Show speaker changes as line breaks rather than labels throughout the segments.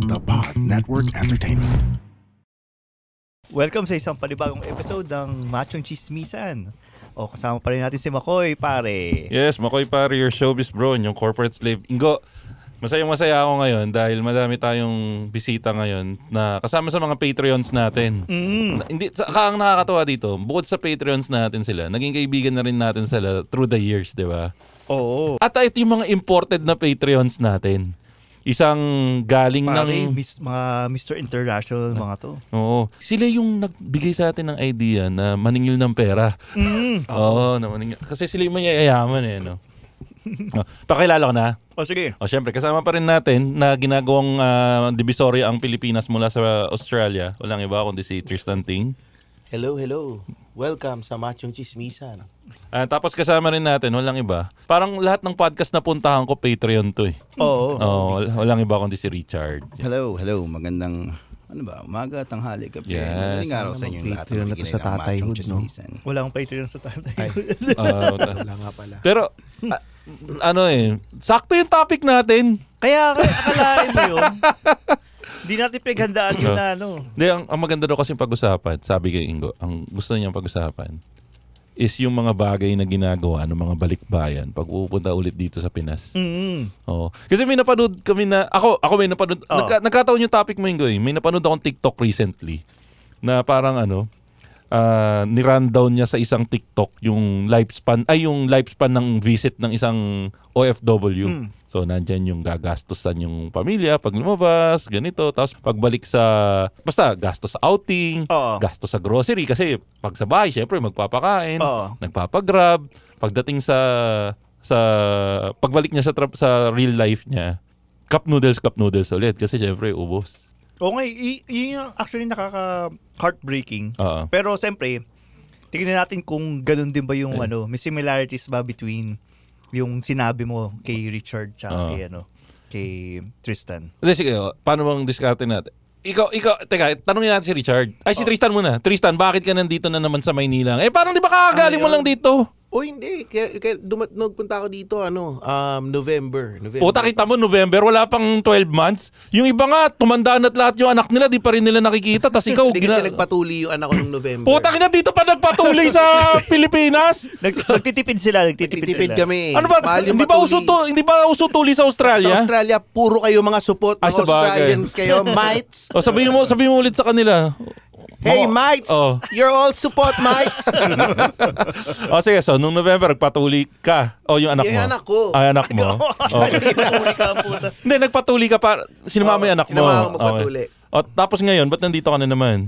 The Pod Network Entertainment.
Welcome sa isang panibagong episode ng Machong Chismisan. O kasama pa rin natin si Makoy, pare.
Yes, Makoy pare, your showbiz bro, yung corporate slave. Ingo, masayang-masaya ako ngayon dahil madami tayong bisita ngayon na kasama sa mga Patreons natin. Hindi, ang nakakatawa dito, bukod sa Patreons natin sila, naging kaibigan na rin natin sila through the years, di ba?
Oo.
At ito yung mga imported na Patreons natin. Isang galing
Pare,
ng...
mga Mr. International, mga to.
Oo. Sila yung nagbigay sa atin ng idea na maningil ng pera. Oo, na maningil. Kasi sila yung mayayaman eh, no? Pakilala ko na.
O sige.
O syempre, kasama pa rin natin na ginagawang divisoria ang Pilipinas mula sa Australia. Walang iba kundi si Tristan Ting.
Hello. Welcome sa Machong Chismisan.
Tapos kasama rin natin, walang iba. Parang lahat ng podcast na puntahan ko, Patreon to eh.
Oo.
Walang iba kundi si Richard.
Hello. Magandang umaga, tanghali, gabi.
Yes.
Madaling araw sa inyong lahat.
Patreon na to sa tatayhood, no?
Wala akong Patreon sa tatay.
Wala nga pala.
Pero, sakto yung topic natin.
Kaya akalain mo yun. Hindi natin pinaghandaan yun na
Hindi, ang maganda daw kasi pag-usapan, sabi kay Ingo, ang gusto niyang pag-usapan is yung mga bagay na ginagawa ng mga balikbayan pag pupunta ulit dito sa Pinas. Oo. Kasi may napanood kami na, ako may napanood, nagkataon yung topic mo, Ingo eh. May napanood akong TikTok recently na parang ni-rundown niya sa isang TikTok yung lifespan ng visit ng isang OFW. So, nandyan yung gagastusan yung pamilya pag lumabas, ganito. Tapos, pagbalik basta, gastos sa outing, gastos sa grocery. Kasi, pag sa bahay, syempre, magpapakain, nagpapagrab. Pagdating pagbalik niya sa real life niya, cup noodles ulit. Kasi, syempre, ubos.
Okay, yun yung actually nakaka-heartbreaking. Pero, syempre, tingnan natin kung ganun din ba yung may similarities ba between yung sinabi mo kay Richard tsaka kay Tristan.
Sige, paano bang diskarte natin? Ikaw, teka, tanungin natin si Richard. Si Tristan muna. Tristan, bakit ka nandito na naman sa Maynila? Parang di ba kakagaling mo lang dito?
Hindi. Kaya nagpunta ako dito, November.
Kita mo, November, wala pang 12 months. Yung iba nga, tumandaan at lahat yung anak nila, di pa rin nila nakikita. Tapos ikaw,
hindi kasi nagpatuli yung anak ko ng November.
Dito pa nagpatuli sa Pilipinas.
Nagtitipid sila.
Kami.
Ano ba? Hindi ba uso tuli sa Australia?
Sa Australia, puro kayo mga supot. Mga Australians kayo, mates.
Sabihin mo ulit sa kanila.
Hey, mates! You're all support, mates!
Sige, so, nung November, nagpatuli ka. Yung anak mo?
Yung anak ko.
Anak mo? Hindi, nagpatuli ka pa. Sinama mo yung anak mo?
Sinama ako magpatuli.
Tapos ngayon, ba't nandito ka na naman?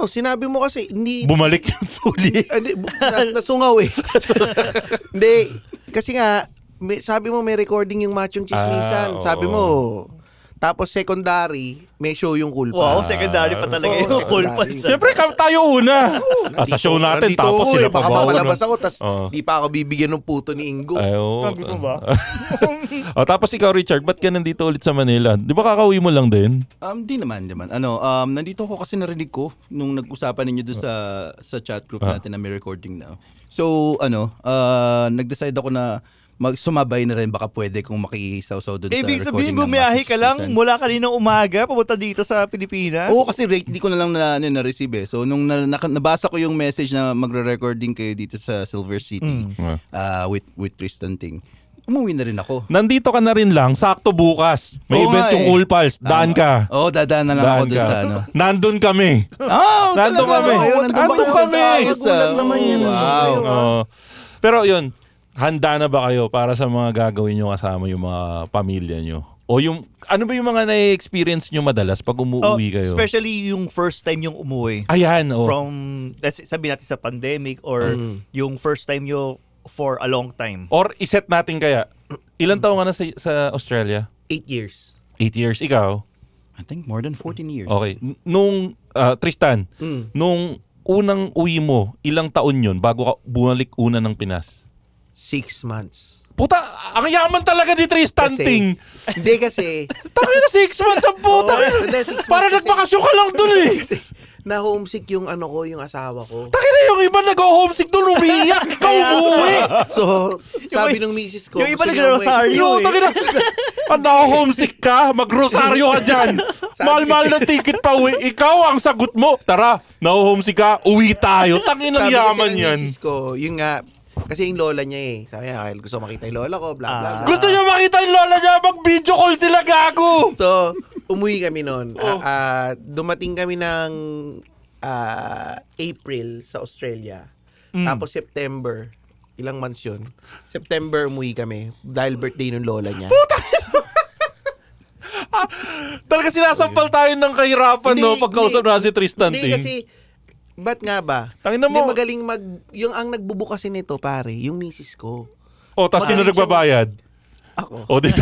Sinabi mo kasi, hindi...
Bumalik yung tuli.
Nasungaw eh. Hindi, kasi nga, sabi mo may recording yung Machong Chismisan. Sabi mo... Tapos secondary, may show yung Cool Pals.
Wow, secondary pa talaga yung Cool Pals.
Siyempre, tayo una. Sa show natin, tapos sila pa
baka
ba?
mapalabas ako, tapos di pa ako bibigyan ng puto ni Ingo.
Sabi mo ba?
Tapos ikaw, Richard, ba't ka nandito ulit sa Manila? Di ba kakauwi mo lang din?
Di naman. Nandito ako kasi narinig ko nung nag-usapan ninyo doon sa chat group natin na may recording na. So, nag-decide ako na sumabay na rin, baka pwede kung makisaw-saw doon sa recording.
Ibig sabihin, bumiyahe ka lang mula kaninang umaga papunta dito sa Pilipinas?
Oo, kasi di ko na lang na-receive eh. So, nung nabasa ko yung message na magre-recording kayo dito sa Silver City with Tristan Ting, umuwi na rin ako.
Nandito ka na rin lang, sakto bukas. May event yung Cool Pals, daan ka.
Dadaan na lang ako doon sa
Nandun kami.
Nandun kami.
Nandun kami.
Magulat naman yan.
Wow. Pero yun, handa na ba kayo para sa mga gagawin nyo kasama yung mga pamilya nyo? O ano ba yung mga na-experience nyo madalas pag umuwi kayo?
Especially yung first time yung umuwi.
Ayan,
From, sabi natin sa pandemic or yung first time nyo for a long time.
Or iset natin kaya, ilan taon ka na sa Australia?
8 years.
8 years, ikaw?
I think more than 14 years.
Okay. Nung, Tristan, nung unang uwi mo, ilang taon yun bago ka bumalik una ng Pinas?
6 months.
Puta, ang yaman talaga ni Tristan Ting.
Hindi kasi...
Tangin na 6 months ang puta. Para nagpakasyon ka lang dun eh.
Na-homesick yung yung asawa ko.
Tangin na yung iba nag-homesick dun, umiiyak. Ikaw umuwi.
So, sabi nung misis ko...
Yung iba nag-rosaryo eh.
Tangin na, na-homesick ka, mag-rosaryo ka dyan. Mahal-mahal na ticket pa uwi. Ikaw ang sagot mo. Tara, na-homesick ka, uwi tayo. Tangin ng yaman yan.
Sabi kasi ng misis ko, yun nga, kasi yung lola niya Sabi niya, gusto makita yung lola ko, bla bla bla.
Gusto niya makita yung lola niya, mag-video call sila, gago.
So, umuwi kami noon. Dumating kami ng April sa Australia. Tapos September, ilang months yun. September umuwi kami dahil birthday ng lola niya.
Talaga sinasampal tayo ng kahirapan, no? Pagkausap na si Tristan.
Hindi kasi, ba't nga ba?
Tangina mo.
Hindi magaling yung ang nagbubukasin nito, pare, yung misis ko.
Tapos sino nagbabayad?
Ako.
Dito.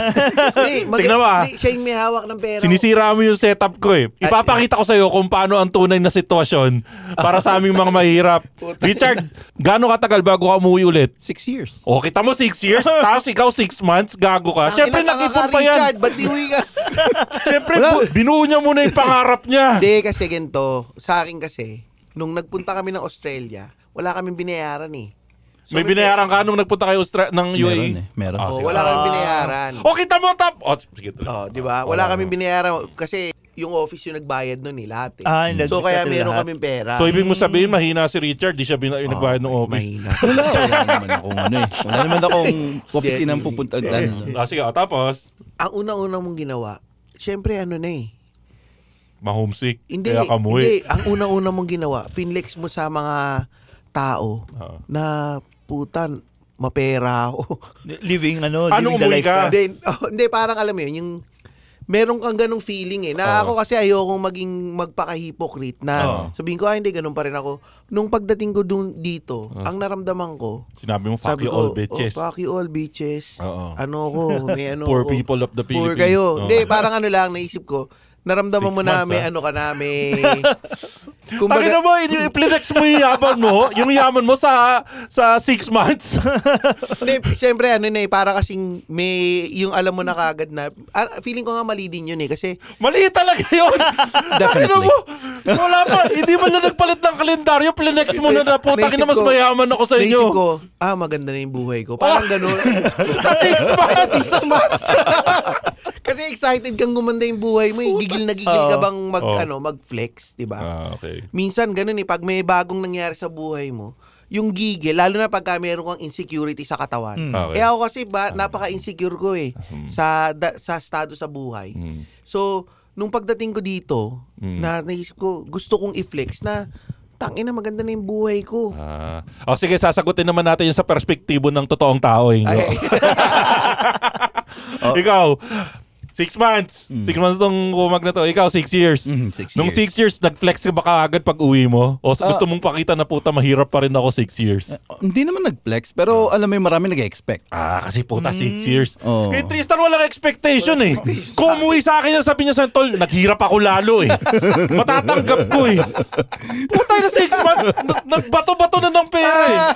Tingnan mo
Siya yung may hawak ng pera.
Sinisira mo yung setup ko eh. Ipapakita ko sa'yo kung paano ang tunay na sitwasyon para sa aming mga mahirap. Richard, gaano katagal bago ka umuwi ulit?
6 years.
Kita mo 6 years? Tapos ikaw 6 months? Gago ka. Siyempre nakipon pa yan.
Richard, ba't di uwi ka?
Siyempre binuo niya muna yung pangarap niya.
Hindi, kasi ganito. Sa akin kasi, nung nagpunta kami ng Australia, wala kaming binayaran So,
may binayaran ka nung nagpunta kayo ng UAE?
Meron.
Wala kaming binayaran.
Kita mo sige tuloy.
Di ba? Wala kaming binayaran kasi yung office yung nagbayad nun lahat So kaya meron kaming pera.
So ibig mo sabihin mahina si Richard, di siya nagbayad ng office.
Mahina.
Wala naman akong Wala naman akong opisinang pupuntahan.
Sige, tapos
ang una-una mong ginawa, syempre
ma-homesick.
Hindi,
kaya kamuwi.
Hindi, ang una-una mong ginawa, pinlex mo sa mga tao na putan, mapera ako.
Living
Anong
the
umuwi
life
ka?
Hindi, parang alam mo yun, yung meron kang ganung feeling na ako kasi ayokong magpaka-hypocrite na sabihin ko, hindi, ganun pa rin ako. Nung pagdating ko dito, ang naramdaman ko,
sinabi mo, fuck you all bitches.
Fuck you all bitches. May
Poor people of the Philippines.
Poor kayo. Hindi, parang lang, naisip ko, naramdaman mo na may
Kumbaga, mo, i-flex mo yung yaman mo, sa 6 months.
Hindi, siyempre para kasing may, yung alam mo na kagad na, feeling ko nga mali din yun kasi.
Mali talaga yun.
Definitely.
Wala pa, hindi mo na nagpalit ng kalendaryo, flex mo na po, na mas mayaman ako sa inyo.
Naisip ko, maganda na yung buhay ko. Parang ganun.
Sa 6 months.
Kasi excited kang gumanda yung buhay mo, gigil na gigil ka bang mag-flex, di ba?
Okay.
Minsan ganun pag may bagong nangyari sa buhay mo, yung gigil, lalo na pagka meron kang insecurity sa katawan.
Okay.
Ako kasi napaka-insecure ko sa estado sa buhay. So, nung pagdating ko dito, naisip ko, gusto kong i-flex na tangina, maganda na yung buhay ko.
Sige, sasagutin naman natin yung sa perspektibo ng totoong tao. Ikaw, 6 months. 6 months nung kumag na to. Ikaw, 6 years.
6
Nung 6
years.
years, nag-flex ka ba kaagad pag uwi mo? O gusto mong pakita na puta, mahirap pa rin ako 6 years?
Hindi naman nag-flex, pero alam mo yung marami nag-expect.
Kasi puta, 6 years.
Oh.
Kay Tristan, walang expectation Kung umuwi sa akin, sabi niya sa tol, naghirap ako lalo Matatanggap ko Puta na 6 months, nagbato-bato na ng pera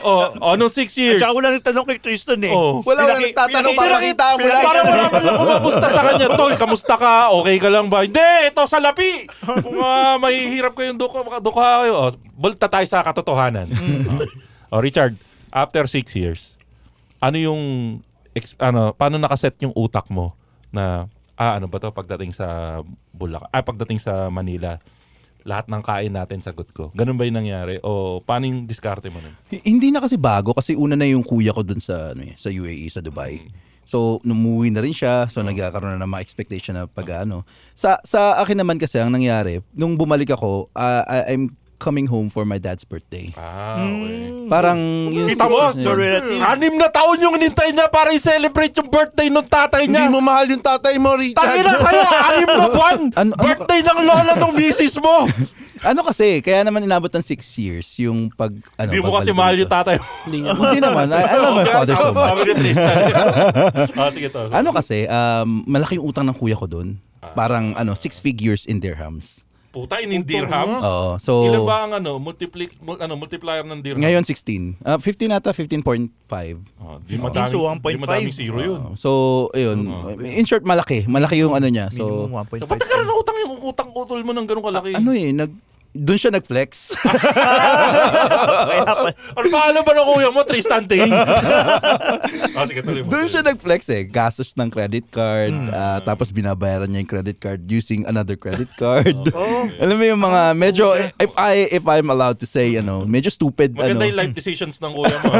nung 6 years.
At saka wala nagtanong kay Tristan
Wala nagtatanong, papakita mo lang.
Para wala man lang kumamusta sa kanya. Tol, kamusta ka? Okay ka lang ba? Hindi, ito sa lapi. Kung mahihirap kayong duka kayo. Bulta tayo sa katotohanan. Richard, after 6 years, ano yung, paano nakaset yung utak mo na, ano ba to pagdating sa pagdating sa Manila, lahat ng kain natin sagot ko. Ganun ba yung nangyari? O paano yung diskarte mo nun?
Hindi na kasi bago kasi una na yung kuya ko dun sa UAE, sa Dubai. So, numuwi na rin siya. So, nagkakaroon na ng mga expectation na Sa akin naman kasi, ang nangyari, nung bumalik ako, I'm coming home for my dad's birthday.
Okay.
Parang yung
Kita mo,
situation na
6 na taon yung hinintay niya para i-celebrate yung birthday ng tatay niya.
Hindi mo mahal yung tatay mo, Richard.
Tangina kayo, 6 na buwan. Birthday ng lola ng misis mo.
kasi, kaya naman inabot ng 6 years yung
Hindi mo kasi mahal yung tatay mo.
Hindi naman. I love my father so much.
Sige to.
Kasi, malaking utang ng kuya ko doon. Parang 6 figures in dirhams.
Puta, in dirhams?
Oo. So,
ilan ba ang multiplier ng dirham?
ngayon 16. 15 ata, 15.5.
Di madaming,
1.5.
di madaming zero yun.
So, ayun. In short, malaki. Malaki yung niya. So,
Minimum 1.5.
Ba't nagkaroon ng utang yung utang-utol mo ng ganun kalaki?
doon siya nag-flex.
Ano paano ba ng kuya mo, Tristan Ting? Sige, tuloy mo.
Doon siya nag-flex gastos ng credit card, tapos binabayaran niya yung credit card using another credit card. Alam mo yung mga medyo, if I'm allowed to say, medyo stupid.
Maganda yung life decisions ng kuya mo.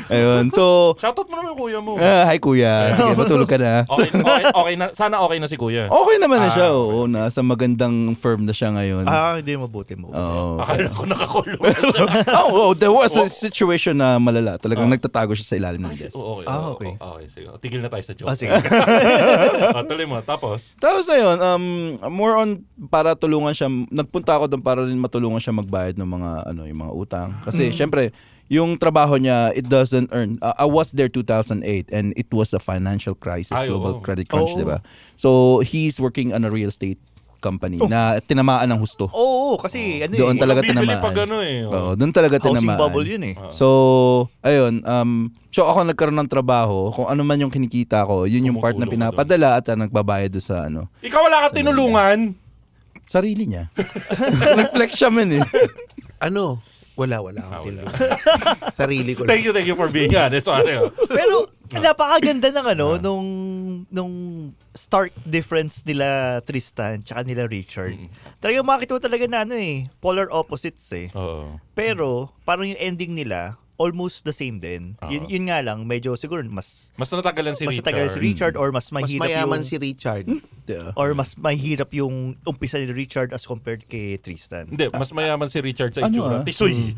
Ayun, so...
Shoutout mo naman yung kuya mo.
Hi kuya, sige, matulog ka na.
Okay na, sana okay na si kuya.
Okay naman na siya, oo. Nasa magandang firm na siya ngayon.
Hindi mabuti mo.
Akala ko nakakulong na siya.
There was a situation na malala. Talagang nagtatago siya sa ilalim ng desk.
Okay. Sige. Tigil na tayo sa joke.
Sige.
Tuloy mo. Tapos
ayun, more on para tulungan siya. Nagpunta ako doon para rin matulungan siya magbayad ng mga yung mga utang. Kasi syempre, yung trabaho niya, it doesn't earn. I was there 2008 and it was a financial crisis, global credit crunch, di ba? So, he's working on a real estate company na tinamaan ng husto.
Kasi
doon talaga tinamaan. Doon talaga tinamaan.
Housing bubble yun
So, ayun, so ako nagkaroon ng trabaho, kung ano man yung kinikita ko, yun yung part na pinapadala at nagbabayad doon sa
Ikaw wala ka tinulungan?
Sarili niya. Nag-flex siya man
Wala akong tinulungan. Sarili ko lang.
Thank you for being honest.
Pero napakaganda ng nung stark difference nila Tristan tsaka nila Richard. Talagang makikita mo talaga na polar opposites Pero parang yung ending nila almost the same din. Yun nga lang, medyo siguro mas
natagalan si
Richard or mas mahirap
mayaman si Richard.
Or mas mahirap yung umpisa ni Richard as compared kay Tristan.
Hindi, mas mayaman si Richard sa itsura. Tisoy.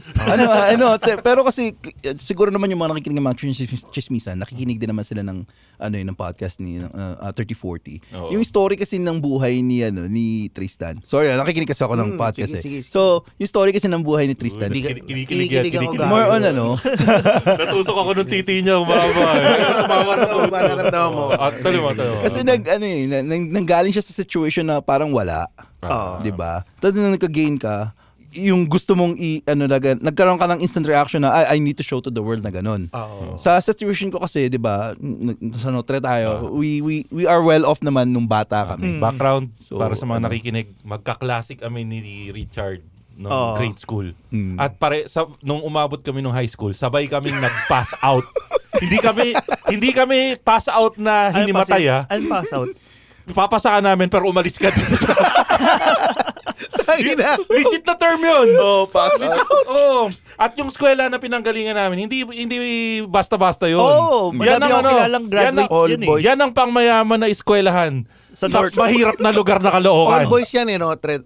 Pero kasi siguro naman yung mga nakikinig ng mga chismisan, nakikinig din naman sila ng ng podcast ni 3040. Yung story kasi ng buhay ni Tristan. Sorry, nakikinig kasi ako ng podcast sige. So, yung story kasi ng buhay ni Tristan.
Kinikilig ako.
More on
Natusok ako ng titi niya, umaba.
Mararamdaman mo.
Tuloy mo.
Kasi nanggaling siya sa situation na parang wala. 'Di ba? Tapos nung nagka-gain ka, yung gusto mong nagkaroon ka ng instant reaction na I need to show to the world na ganun. Sa situation ko kasi, 'di ba, sa Notre tayo, we are well off naman nung bata kami.
Background para sa mga nakikinig, magka-classic kami ni Richard nung grade school. At nung umabot kami nung high school, sabay kaming nag-pass out. Hindi kami pass out na hinimatay
Ano pass out?
Papasa ka namin pero umalis ka dito. Legit na term yun.
Pass out.
At yung eskwela na pinanggalingan namin, hindi basta-basta yun.
Madami akong kilalang graduates yun
Yan ang pangmayaman na eskwelahan.
Sa
mahirap na lugar na Caloocan.
All boys yan Notre.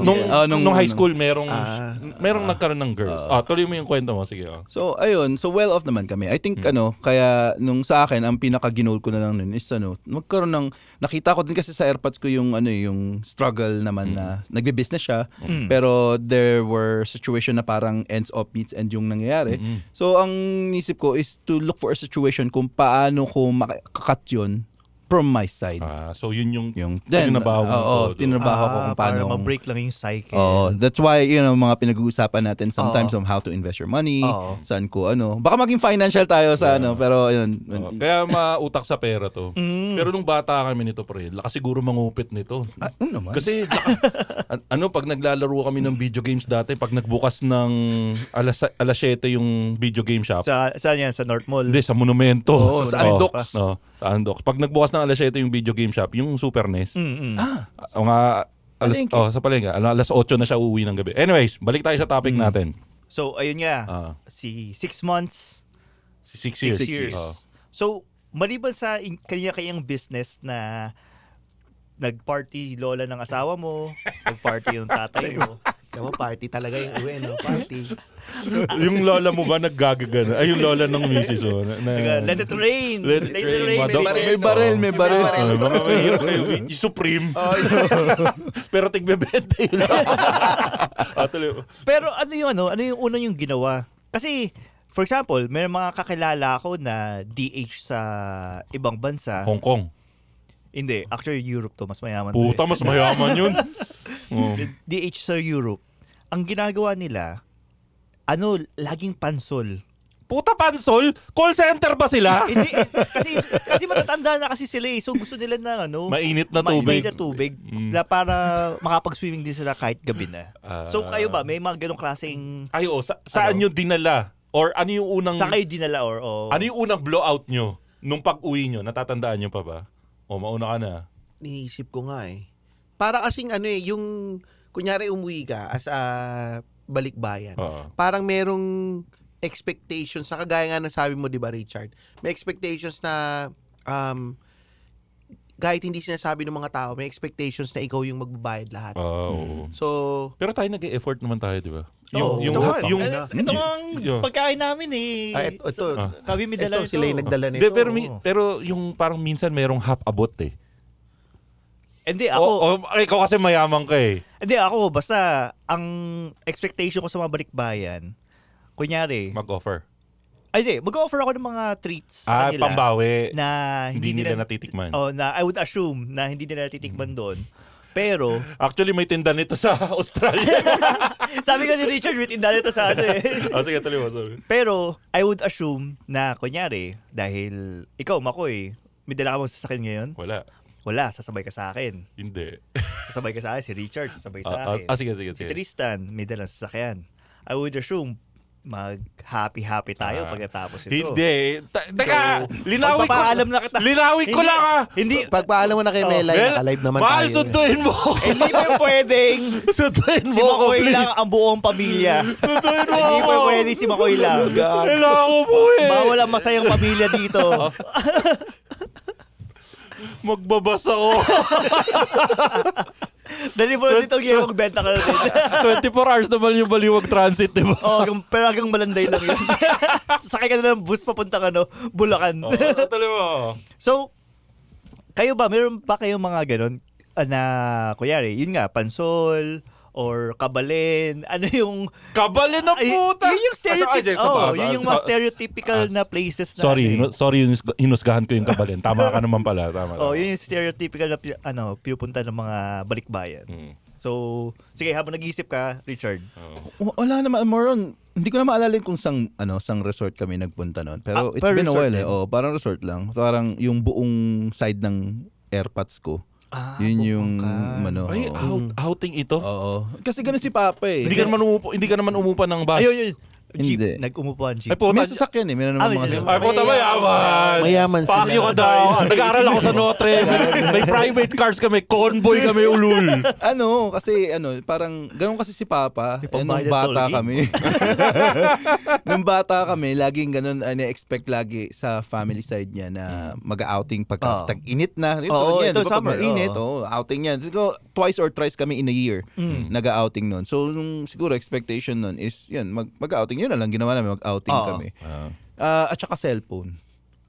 Nung high school, merong nagkaroon ng girls. Tuloy mo yung kwento mo. Sige.
So, ayun. So, well off naman kami. I think, kaya nung sa akin, ang pinaka-ginol ko na lang nun is, magkaroon ng, nakita ko din kasi sa AirPods ko yung, yung struggle naman na nagbe-business siya. Pero there were situation na parang ends up meets end yung nangyayari. So, ang nisip ko is to look for a situation kung paano ko makakat yun from my side.
So yun yung
tinabaho ko. Tinabaho ko kung paano.
Para ma-break lang yung cycle.
That's why, mga pinag-uusapan natin sometimes on how to invest your money, saan ko, baka maging financial tayo sa pero yun.
Kaya mautak sa pera to. Pero nung bata kami nito, pre, lakas siguro mangupit nito.
Naman?
Kasi, pag naglalaro kami ng video games dati, pag nagbukas ng alas 7 yung video game shop.
Saan yan? Sa North Mall?
Hindi, sa Monumento.
Sa Andox.
Sa Andox. Pag nagbukas ng alas 7 yung video game shop, yung Super NES. Sa palengke. Alas 8 na siya uuwi ng gabi. Anyways, balik tayo sa topic natin.
So, ayun nga. 6 months.
6 years.
So, maliban sa kanya-kanyang business na nag-party lola ng asawa mo, nag-party yung tatay mo.
Tama, party talaga yung uwi, Party.
Yung lola mo ba naggagagana? Ay, yung lola ng misis mo.
Let it rain.
Let it rain.
May baril.
Baka mahirap kayo. Yung Supreme. Pero tigbebenta yun.
Pero ano yung una yung ginawa? Kasi, for example, may mga kakilala ako na DH sa ibang bansa.
Hong Kong.
Hindi. Actually, Europe to. Mas mayaman.
Puta, mas mayaman yun.
DH sa Europe. Ang ginagawa nila, laging pansol.
Puta pansol? Call center ba sila?
Hindi, kasi matatanda na kasi sila eh. So gusto nila ng
mainit na tubig.
Mainit na tubig na para makapag-swimming din sila kahit gabi na. So kayo ba, may mga ganong klaseng...
Ay, saan nyo dinala? Or ano yung unang...
Saan kayo dinala or...
Ano yung unang blowout nyo nung pag-uwi nyo? Natatandaan nyo pa ba? O mauna ka na.
Niisip ko nga eh. Para kasing yung... Kunyari umuwi ka as a balikbayan. Parang merong expectations na kagaya nga ng sabi mo, di ba, Richard? May expectations na kahit hindi sinasabi ng mga tao, may expectations na ikaw yung magbabayad lahat. So,
pero tayo nag-e-effort naman tayo, di ba?
Ito ang pagkain namin eh.
Ito,
kami may dala ito.
Sila yung nagdala nito.
Pero yung parang minsan merong half abot eh.
Hindi, ako...
ikaw kasi mayaman ka eh.
Hindi, ako, basta ang expectation ko sa mga balikbayan, kunyari...
Mag-offer.
Hindi, mag-offer ako ng mga treats sa kanila.
Pambawi.
Na
hindi nila natitikman.
Na I would assume na hindi nila natitikman doon. Pero...
Actually, may tinda nito sa Australia.
Sabi ka ni Richard, may tinda nito sa
sige, tuloy mo.
Pero, I would assume na, kunyari, dahil ikaw, Makoy, may dala ka bang sasakyan ngayon? Wala, sasabay ka sa akin.
Hindi.
Sasabay ka sa akin, si Richard sasabay sa akin.
Sige.
Si Tristan, may dalang sasakyan. I would assume, mag-happy-happy tayo pagkatapos ito.
Hindi. Teka, linawin ko.
Pagpapaalam na kita.
Linawin ko lang
Hindi.
Pagpaalam mo na kay Melay, naka-live naman tayo.
Mahal, sunduin mo.
Hindi pa pwedeng.
Sunduin mo
Si Makoy lang ang buong pamilya.
Sunduin mo
Hindi pa pwedeng si Makoy lang.
Kailangan ko po eh.
Bawal ang masayang pamilya dito.
Magbabas ako.
Dali mo na dito, magbenta ka na din.
24 hours naman yung Baliwag Transit, di ba?
Pero hanggang Malanday lang yun. Sakay ka na ng bus papunta ka, Bulacan.
Tuloy mo.
So, kayo ba, meron pa kayong mga ganon na, kunyari, yun nga, pansol, or kabalin, ano yung...
Kabalin na puta!
Yun yung yun yung mga stereotypical na places na...
Sorry, hinusgahan ko yung kabalin. Tama ka naman pala. Tama.
Yun yung stereotypical na pinupunta ng mga balikbayan. So, sige, habang nag-iisip ka, Richard.
Wala naman, more on, hindi ko na maalala kung sang resort kami nagpunta noon. Pero it's been a while eh. Parang resort lang. Parang yung buong side ng airpods ko. Yun yung
Ay, outing ito?
Oo. Kasi ganun si Papa eh.
Hindi ka naman umupa ng bus.
Ayun. Jeep.
Hindi.
Nag-umupuan jeep.
May sasakyan eh. Meron naman mga sasakyan.
Ay, puta, mayaman.
Mayaman sila.
Pakyo ka daw. Nag-aaral ako sa Notre. May private cars kami. Convoy kami ulul.
Kasi parang ganun kasi si Papa. Nung
pambayad
bata
toll
kami. Nung bata kami, laging ganun, expect lagi sa family side niya na mag-outing pagka tag-init na.
Ito summer.
Init. Outing yan. Siguro twice or thrice kami in a year nag-outing nun. So, siguro expectation nun is, yan, mag-outing. Yun na lang ginawa namin, mag-outing kami. At saka cellphone.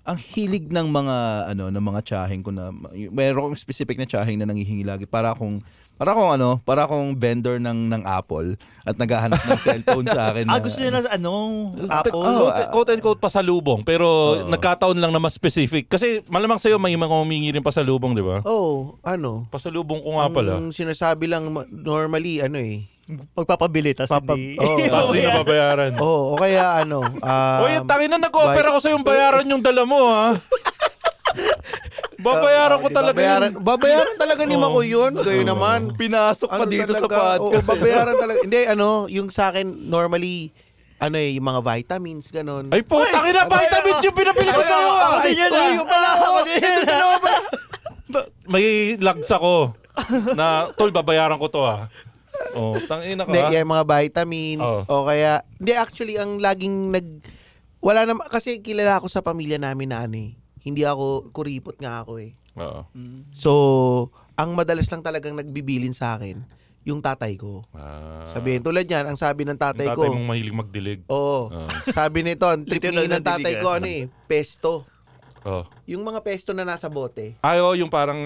Ang hilig ng mga ng mga tiyaheng ko na mayroong specific na tiyaheng na nanghihingi lagi para akong vendor ng Apple at naghahanap ng cellphone sa akin.
Gusto nila sa Apple?
Quote and quote pasalubong, pero nagkataon lang na mas specific. Kasi malamang sa'yo may mga humingi rin pasalubong, di ba? Pasalubong ko nga pala.
Ang sinasabi lang normally,
Magpapabili, tapos hindi.
Tapos hindi na babayaran.
O kaya
tangin na nag-offer ako sa'yo yung bayaran yung dala mo, ha? Babayaran ko talaga.
Babayaran talaga ni Makoy yun. Kayo naman.
Pinasok pa dito sa podcast.
Babayaran talaga. Hindi, yung sa akin, normally, yung mga vitamins, ganon.
Ay po, tangin na vitamins yung pinapili ko sa'yo.
Yung pala ako.
May lags ako na, tol, babayaran ko to, ha? Tangina ka.
Hindi, yung mga vitamins. O kaya, hindi, actually, ang laging wala naman, kasi kilala ako sa pamilya namin na hindi ako, kuripot nga ako eh. So, ang madalas lang talagang nagbibilin sa akin, yung tatay ko. Sabihin, tulad yan, ang sabi ng tatay ko.
Tatay mong mahilig magdilig.
Oo. Sabi nito, ang trip ngayon ng tatay ko, pesto. Yung mga pesto na nasa bote.
Yung parang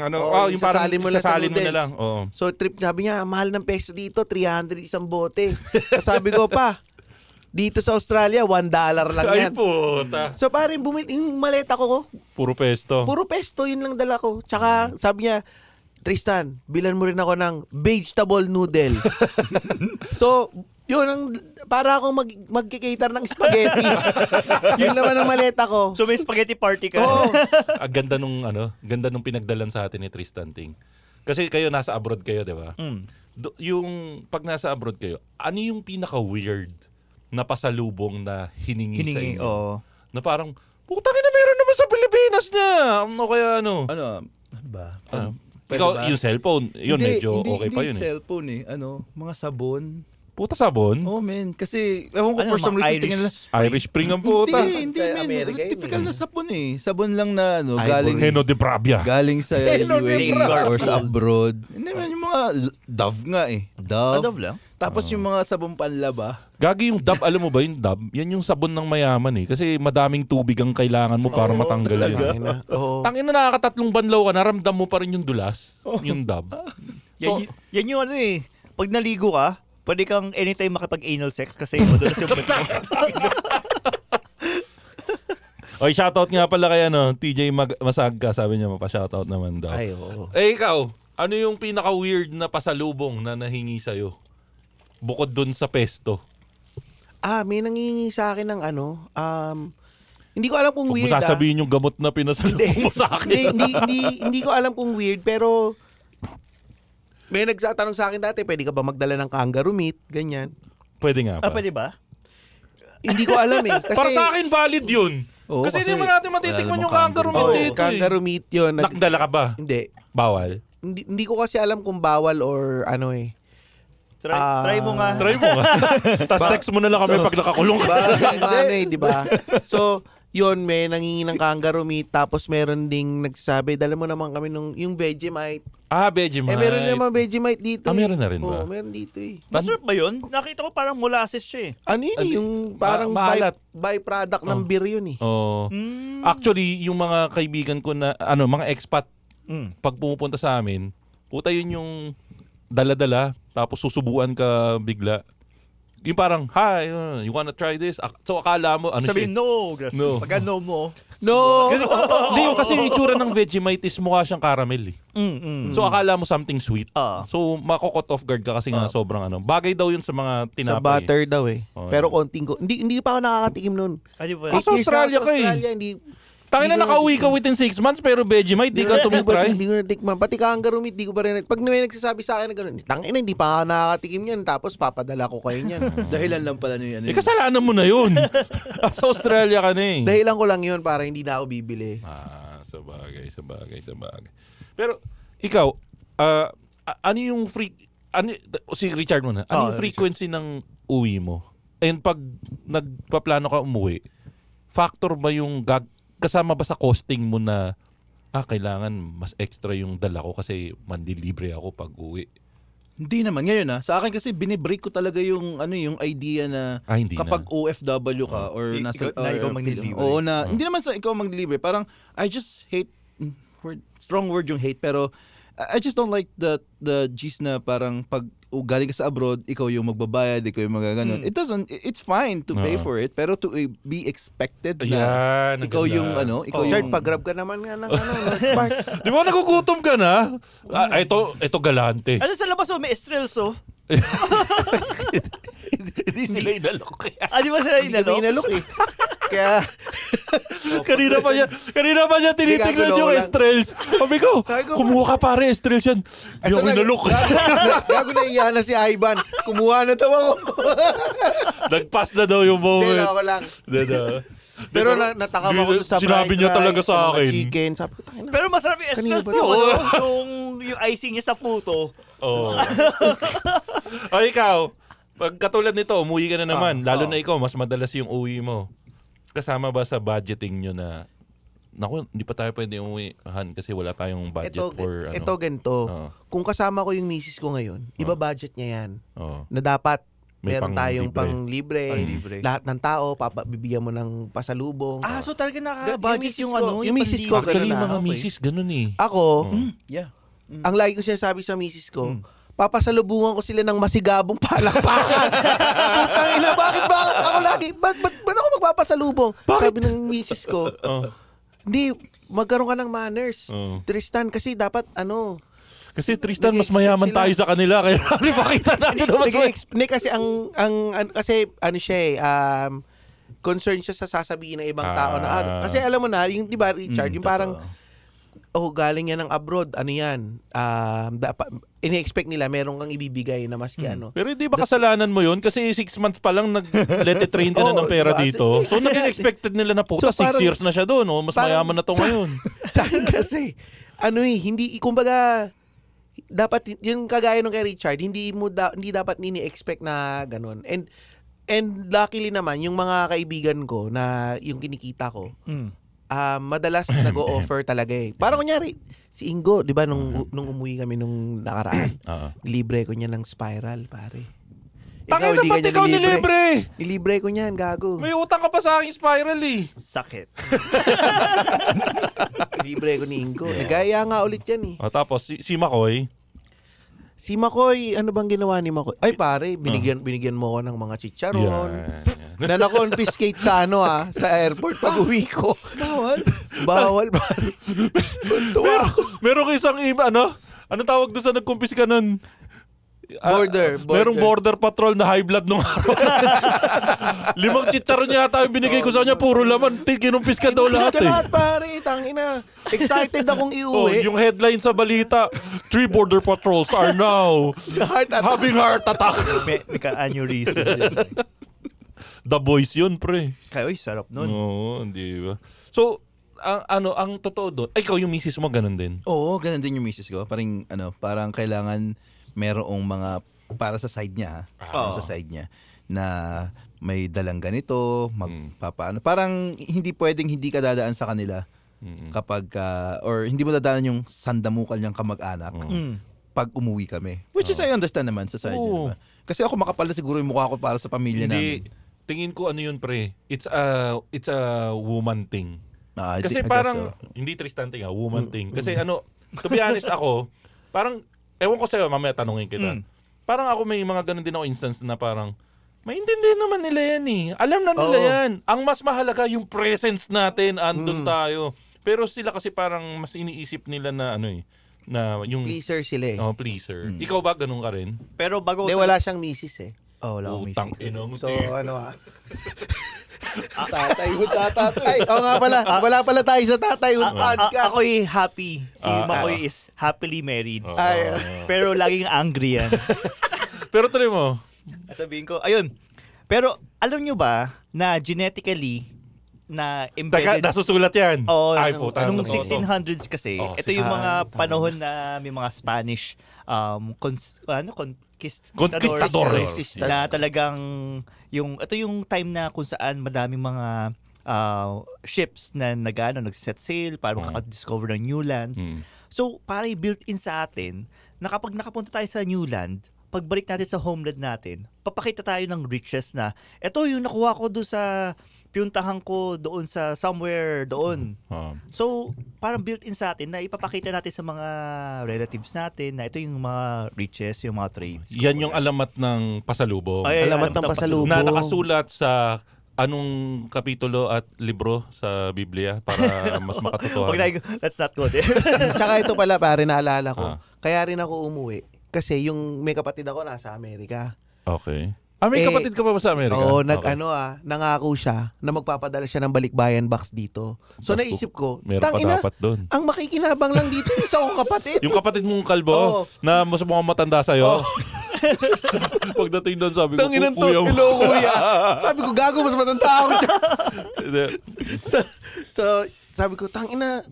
yung parang sasalin mo na lang.
So trip, sabi niya, mahal ng pesto dito, 300 isang bote. Sabi ko pa, dito sa Australia, $1 lang yan.
Ay puta.
So parang yung maleta ko,
puro pesto,
yun lang dala ko. Tsaka sabi niya, Tristan, bilan mo rin ako ng vegetable noodle. So, Yun, para akong mag-cater ng spaghetti. Yun naman ang maleta ko.
So may spaghetti party ka.
Oo.
Ganda nung pinagdalan sa atin ni Tristan Ting. Kasi kayo nasa abroad kayo, di ba? Yung pag nasa abroad kayo, ano yung pinaka-weird na pasalubong na hiningi sa inyo?
Oo.
Na parang, putang ina, meron naman sa Pilipinas niya. Ano kaya ano?
Ano ba?
Ikaw,
ba?
yung cellphone, yun medyo okay pa yun
Hindi cellphone eh. Mga sabon.
Puta sabon?
Oh, man. Kasi, ewan ko for some reason, tingnan lang.
Irish Spring ang puta.
Hindi, man.
America yun,
Typical na sabon eh. Sabon lang na, galing
Heno de Bravia.
galing sa UAE
Bravia.
or sa abroad. Hindi man, yung mga Dove nga eh. Dove.
Dove lang?
Tapos yung mga sabon panlaba.
Gagi yung Dove, alam mo ba yung Dove? Yan yung sabon ng mayaman eh. Kasi madaming tubig ang kailangan mo para matanggal yun.
Oo.
Tangin na nakakatatlong banlaw ka, naramdam mo pa rin yung dulas, yung Dove. So,
Yan yung ano eh. Pag naligo ka, pwede kang anytime makipag-anal sex kasi madulas yung butt mo.
oy, shoutout nga pala kay TJ Masagka, sabi niya mapa-shoutout naman daw.
Ay, oo.
Ikaw, ano yung pinaka-weird na pasalubong na nahingi sa'yo? Bukod dun sa pesto.
May nangingi sa akin ng hindi ko alam kung
Huwag mo
weird.
sasabihin yung gamot na pinasalubong mo sa akin.
Hindi ko alam kung weird, pero may nagsatanong sa akin dati, pwede ka ba magdala ng kangaroo meat? Ganyan.
Pwede nga pa.
Pwede ba?
Hindi ko alam eh. Kasi,
Para sa akin, valid yun.
Oo,
kasi
kasi
hindi mo natin matitikman
wala
yung
namang
kangaroo
kangaroo.
meat dito
kangaroo meat yun.
Nakdala ka ba?
Hindi.
Bawal?
Hindi ko kasi alam kung bawal or ano eh.
Try mo nga.
Try mo nga. Tapos text mo na lang kami pag nakakulong ka.
Ano eh, di ba? So, yun, may nangingi ng kangaroo meat, tapos meron ding nagsasabi, dala mo naman kami yung Vegemite.
Vegemite.
Meron naman Vegemite dito.
meron na rin ba?
Oo, meron dito eh.
Masarap ba yun? Nakita ko parang molasses siya eh.
Ano yun eh, yung parang
maalat.
byproduct ng beer yun eh.
Oh. Actually, yung mga kaibigan ko na mga expat pag pumupunta sa amin, puta yun yung dala-dala tapos susubuan ka bigla. Yung parang, hi, you wanna try this? So akala mo,
Sabihin, no.
No.
Pagka no mo.
No!
Kasi yung itsura ng Vegemite is mukha siyang caramel eh. So akala mo something sweet. So makokot off guard ka kasi nga sobrang bagay daw yun sa mga tinapay.
Sa butter daw eh.
Oh,
Pero konting hindi pa ako nakakatikim nun.
Sa
Australia ka eh.
Australia, hindi.
Tangina na nakauwi ka within 6 months pero Vegemite, di ka tumitry.
Hindi ko natikman. Pati kangaroo meat, di ko pa rin. Pag may nagsasabi sa akin na gano'n, tangina, hindi pa ako nakakatikim yan. Tapos papadala ko kayo niyan.
Dahilan lang pala nyo yan.
Kasalanan mo na yun. Sa Australia ka na eh.
Dahilan ko lang yun para hindi na ako bibili.
Sabagay. Pero ikaw, ano yung si Richard muna, ano yung frequency ng uwi mo? And pag nagpaplano ka umuwi, factor ba yung kasama ba sa costing mo na kailangan mas extra yung dala ko kasi manlilibre ako pag uwi?
Hindi naman. Ngayon sa akin kasi binibreak ko talaga yung idea na kapag OFW ka or nasa
ikaw maglilibre.
Oo na, hindi naman sa ikaw maglilibre. Parang I just hate, strong word yung hate, pero I just don't like the G's na parang pag galing ka sa abroad, ikaw yung magbabayad, ikaw yung magaganon. It's fine to pay for it, pero to be expected na ikaw yung ikaw yung...
Chard, pag-grab ka naman nga ng
Di ba nagugutom ka na? Ito galante.
Ano sa labas may estrels
Hindi sila inalok.
Di ba sila inalok?
Hindi inalok eh. Kaya...
kanina pa niya tinitignan yung estrels. Sabi ko, kumuha ka pare estrels yan. Di ako inalok.
Gago na iya na si Ivan. Kumuha na daw ako.
Nagpass na daw yung moment.
Hindi, ako lang. Pero natakam ako sa
sinabi niya talaga sa akin.
Chicken. Sabi ko, tangina.
Pero masarap yung estrels yung icing niya sa puto.
Oo. Ay, ikaw, pag katulad nito, umuwi ka na naman. Lalo na ikaw, mas madalas yung uwi mo. Kasama ba sa budgeting nyo na, naku, hindi pa tayo pwede umuwihan kasi wala tayong budget for
Ito ganito. Kung kasama ko yung misis ko ngayon, iba budget niya yan. Na dapat meron tayong pang-libre. Lahat ng tao, bibigyan mo ng pasalubong.
So talaga naka-budget yung
misis ko.
Actually, mga misis, ganun eh.
Ako, ang lagi ko sinasabi sa misis ko, papasalubungan ko sila ng masigabong palakpakan. Putang ina, bakit ba ako lagi? Ba't ako magpapasalubong? Sabi ng misis ko, hindi, magkaroon ka ng manners. Tristan, kasi dapat
Kasi Tristan, mas mayaman tayo sa kanila. Kaya ipakita natin naman.
Kasi kasi ano siya concerned siya sa sasabihin ng ibang tao na kasi alam mo na, yung 'di ba Richard, yung parang galing yan ng abroad, ano yan, ini-expect nila meron kang ibibigay na maski ano.
Pero hindi ba kasalanan mo yun? Kasi 6 months pa lang nag-let it train ka na ng pera dito. So naging expected nila na puta, 6 years na siya doon. Mas mayaman na to ngayon.
Sa akin kasi, hindi, kumbaga, dapat, yung kagaya nung kay Richard, hindi dapat nini-expect na ganun. And luckily naman, yung mga kaibigan ko na yung kinikita ko, madalas nag-o-offer talaga eh. Parang kunyari, si Ingo, di ba, nung umuwi kami nung nakaraan, libre ko niya ng spiral, pare.
Ikaw, hindi ka niya nilibre.
Nilibre ko niyan, gago.
May utang ka pa sa aking spiral eh.
Sakit.
Libre ko ni Ingo. Nagaya nga ulit yan eh.
Tapos, si Makoy.
Si Makoy, ano bang ginawa ni Makoy? Ay pare, binigyan mo ko ng mga chicharon. Na na-confiscate sa sa airport pag uwi ko. Bawal pare.
Meron isang ano tawag doon sa nagkumpiska nun?
Border.
Merong border patrol na high blood nung araw. 5 chicharon yata yung binigay ko sa kanya, puro laman. Kinumpis ka daw lahat eh.
Lahat pare, tangina. Excited akong iuwi.
Yung headline sa balita, 3 border patrols are now having heart attack.
May ka-aneurysm.
The Boys yun, pre.
Kayo, sarap nun.
Oo, hindi ba? So, ang totoo doon, ikaw yung misis mo ganun din?
Oo, ganun din yung misis ko. Parang kailangan merong mga para sa side niya, sa side niya na may dalang ganito, magpapaano. Parang hindi pwedeng hindi ka dadaan sa kanila kapag or hindi mo dadaan yung sandamukal niyang kamag-anak pag umuwi kami. Which is I understand naman sa side niya. Diba? Kasi ako makapal na siguro yung mukha ko para sa pamilya namin.
Tingin ko ano yun, pre. It's a woman thing. Kasi parang hindi Tristan thing, woman thing. Kasi to be honest ako, parang ewan ko sa'yo, mamaya tanungin kita. Parang ako may mga ganun din ako instance na parang, maintindihan naman nila yan eh. Alam na nila yan. Ang mas mahalaga yung presence natin, andun tayo. Pero sila kasi parang mas iniisip nila na na yung
pleaser sila eh.
Pleaser. Ikaw ba ganun ka rin?
Pero bago
wala siyang misis eh.
Wala akong misis.
So Tatay. Nga pala. Wala pala tayo sa Tatayhood podcast.
Ako'y happy. Si Makoy is happily married. Pero laging angry yan.
Pero tuloy mo.
Sabihin ko, ayun. Pero alam nyo ba na genetically na embedded...
Nasusulat yan.
Nung 1600s kasi, ito yung mga panahon na may mga Spanish conquistadores na talagang ito yung time na kung saan madaming mga ships na nag-set sail para makaka-discover ng new lands. So, parang built-in sa atin na kapag nakapunta tayo sa new land, pagbalik natin sa homeland natin, papakita tayo ng riches na ito yung nakuha ko doon sa pinuntahan ko doon sa somewhere doon. So, parang built-in sa atin na ipapakita natin sa mga relatives natin na ito yung mga riches, yung mga trades.
Yan yung alamat ng pasalubong.
Alamat ng pasalubong.
Na nakasulat sa anong kapitulo at libro sa Biblia para mas makatotohanan.
Let's not go there.
Tsaka ito pala pare, naalala ko. Kaya rin ako umuwi. Kasi yung may kapatid ako nasa Amerika.
Okay. May kapatid ka pa ba sa Amerika?
Oo, nangako siya na magpapadala siya ng balikbayan box dito. So naisip ko,
meron pa dapat doon.
Ang makikinabang lang dito yung isa kong kapatid.
Yung kapatid mong kalbo na mas mukhang matanda sa'yo. Pagdating doon sabi ko,
kuya. Sabi ko, gago, mas matanda ako siya. So, sabi ko, tangina,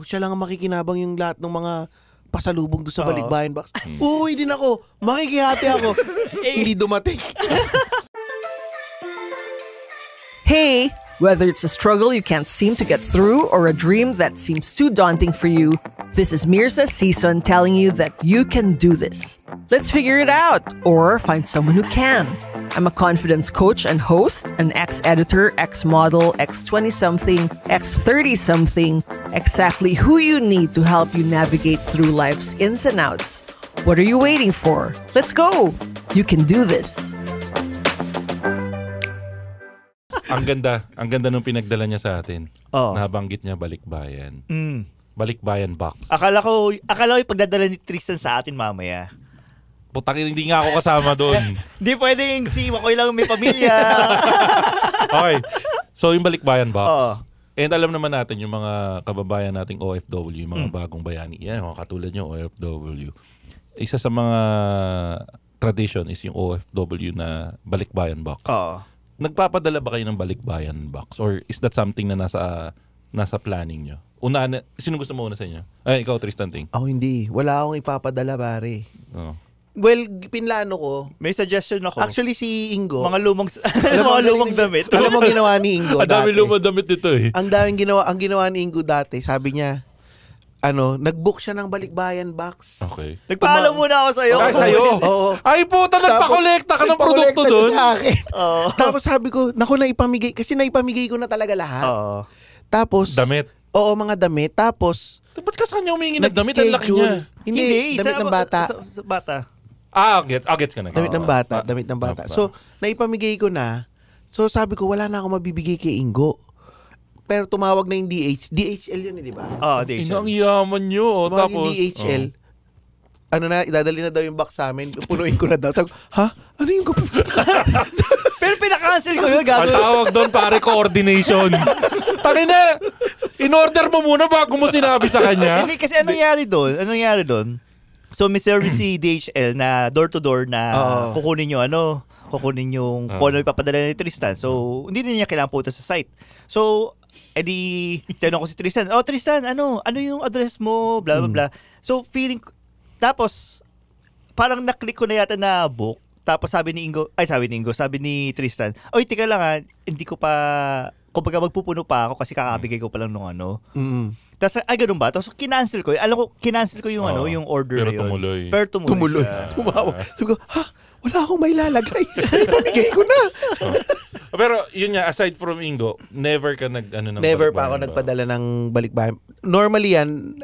siya lang ang makikinabang yung lahat ng mga pasalubong doon sa balikbayan box. Uuwi din ako. Makikihati ako. Hindi dumating.
Hey, whether it's a struggle you can't seem to get through or a dream that seems too daunting for you, this is Mirza Season telling you that you can do this. Let's figure it out or find someone who can. I'm a confidence coach and host, an ex-editor, ex-model, ex-20-something, ex-30-something, exactly who you need to help you navigate through life's ins and outs. What are you waiting for? Let's go! You can do this.
Ang ganda nung pinagdala niya sa atin. Nabanggit niya balikbayan. Balikbayan box.
Akala ko yung pagdadala ni Tristan sa atin mamaya.
Putakin, hindi nga ako kasama doon.
Hindi pwedeng si Makoy lang may pamilya.
Okay. So, yung balikbayan box.
Oo.
And alam naman natin yung mga kababayan nating OFW, yung mga bagong bayani. Yan, mga katulad nyo, OFW. Isa sa mga tradition is yung OFW na balikbayan box.
Oo.
Nagpapadala ba kayo ng balikbayan box? Or is that something na nasa planning nyo? Sino gusto mo una sa inyo? Ay, ikaw, Tristan Ting.
Ako hindi. Wala akong ipapadala, pare.
Oh.
Well, pinlano ko.
May suggestion ako.
Actually, si Ingo.
Mga lumang damit.
Alam mo ginawa ni Ingo
Ang dami
dati?
lumang damit dito eh.
Ang ginawa ni Ingo dati, sabi niya, nag-book siya ng balikbayan box.
Okay.
Nagpaalam muna ako sa'yo.
Ay, sa'yo?
Oo.
Ay, puta, nagpakolekta ka ng produkto
Nagpakolekta
doon?
siya sa akin.
Oo.
Tapos sabi ko, naku, naipamigay. Kasi naipamigay ko na talaga lahat.
Oo.
Tapos,
Damit.
oo, mga damit. Tapos,
Ba't ka sa kanya humingi ng damit? Ang laki niya.
Hindi, damit ng bata.
Sa bata.
Gets ka na.
Damit ng bata. So, naipamigay ko na. So, sabi ko, wala na ako mabibigay kay Ingo. Pero tumawag na yung DHL yun, di ba?
Oo, DHL.
Inang yaman nyo.
Tumawag
Tapos,
yung DHL. Idadali na daw yung box sa amin. Punuin ko na daw. Sabi ko, ha? Ano yung
Pero pinaka-cancel ko yun,
ang
gago.
tawag doon, pare, coordination. Tangina, in-order mo muna bago mo sinabi sa kanya.
Hindi, kasi anong nangyari doon? So, may service si DHL na door-to-door na kukunin yung kung ano ipapadala ni Tristan. So, hindi na niya kailangan punta sa site. So, edi, tinanong ko si Tristan, Tristan, ano yung address mo? Blah, blah, blah. So, tapos, parang naklik ko na yata na book. Tapos sabi ni Tristan, oy, tika lang hindi ko pa, kumbaga magpupuno pa ako kasi kakabigay ko pa lang nung Tapos, ganun ba? Tapos, kinancel ko. Alam ko, kinancel ko yung yung order
pero
na yun.
tumuloy.
Tumawag. Sabi ko, ha? Wala akong may lalagay. Pamigay ko na.
Pero, yun nga, aside from Ingo, never ka
Never pa ako nagpadala ng balikbayan. Normally yan,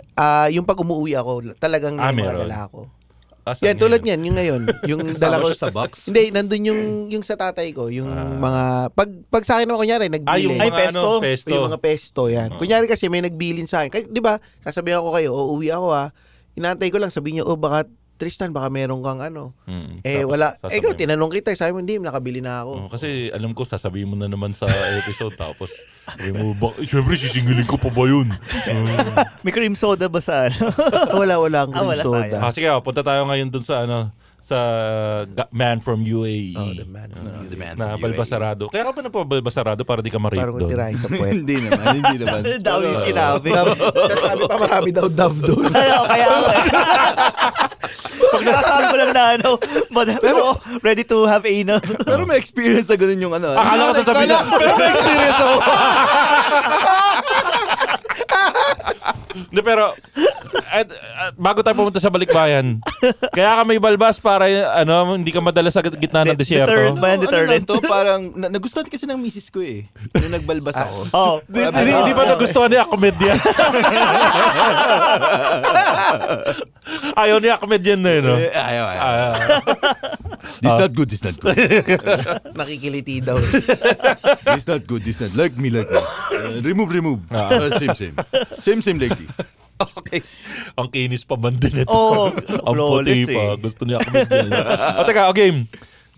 yung pag umuwi ako, talagang may mga dala ako. Yan, tulad niyan, yung ngayon. Yung dala ko
sa box.
Hindi, nandun yung sa tatay ko. Yung mga, pag sa akin naman, kunyari, nagbili.
Yung mga pesto.
Yung mga pesto, yan. Kunyari kasi may nagbilin sa akin. Kasi, di ba, sasabihan ko kayo, uuwi ako inaantay ko lang, sabihin niyo, baka Tristan, baka meron kang wala. Ikaw, tinanong kita, sabi mo, hindi, nakabili na ako.
Kasi alam ko, sasabihin mo na naman sa episode, tapos, syempre, sisingilin ko pa ba yun?
May cream soda ba sa
Wala ang cream soda.
Sige, punta tayo ngayon dun sa man from UAE.
The man from UAE.
Na Balbasarado. Kaya ka ba Balbasarado para di ka ma-rape
Parang
doon?
tirahin sa puwet.
Hindi naman.
Daw yung sinabi.
Sabi pa, marami daw dove doon.
Kaya pag nakasabi ko lang na pero ready to have anal.
Pero may experience na ganun yung
Akala ko sasabihin niya, pero may experience ako. Pero bago tayo pumunta sa balikbayan, kaya ka may balbas para hindi ka madala sa gitna ng desierto.
Deterrent.
Parang nagustuhan kasi ng misis ko eh. Nung nagbalbas ako.
Hindi ba nagustuhan ni Ahmed yan? Ayaw ni Ahmed yan na yun.
Ayaw. This not good.
Nakikiliti daw.
This not good. Like me. Remove. Same lady.
Okay. Ang kinis pa man din ito. Ang puti
flawless
pa. Gusto niya Ahmed yan. Teka, game.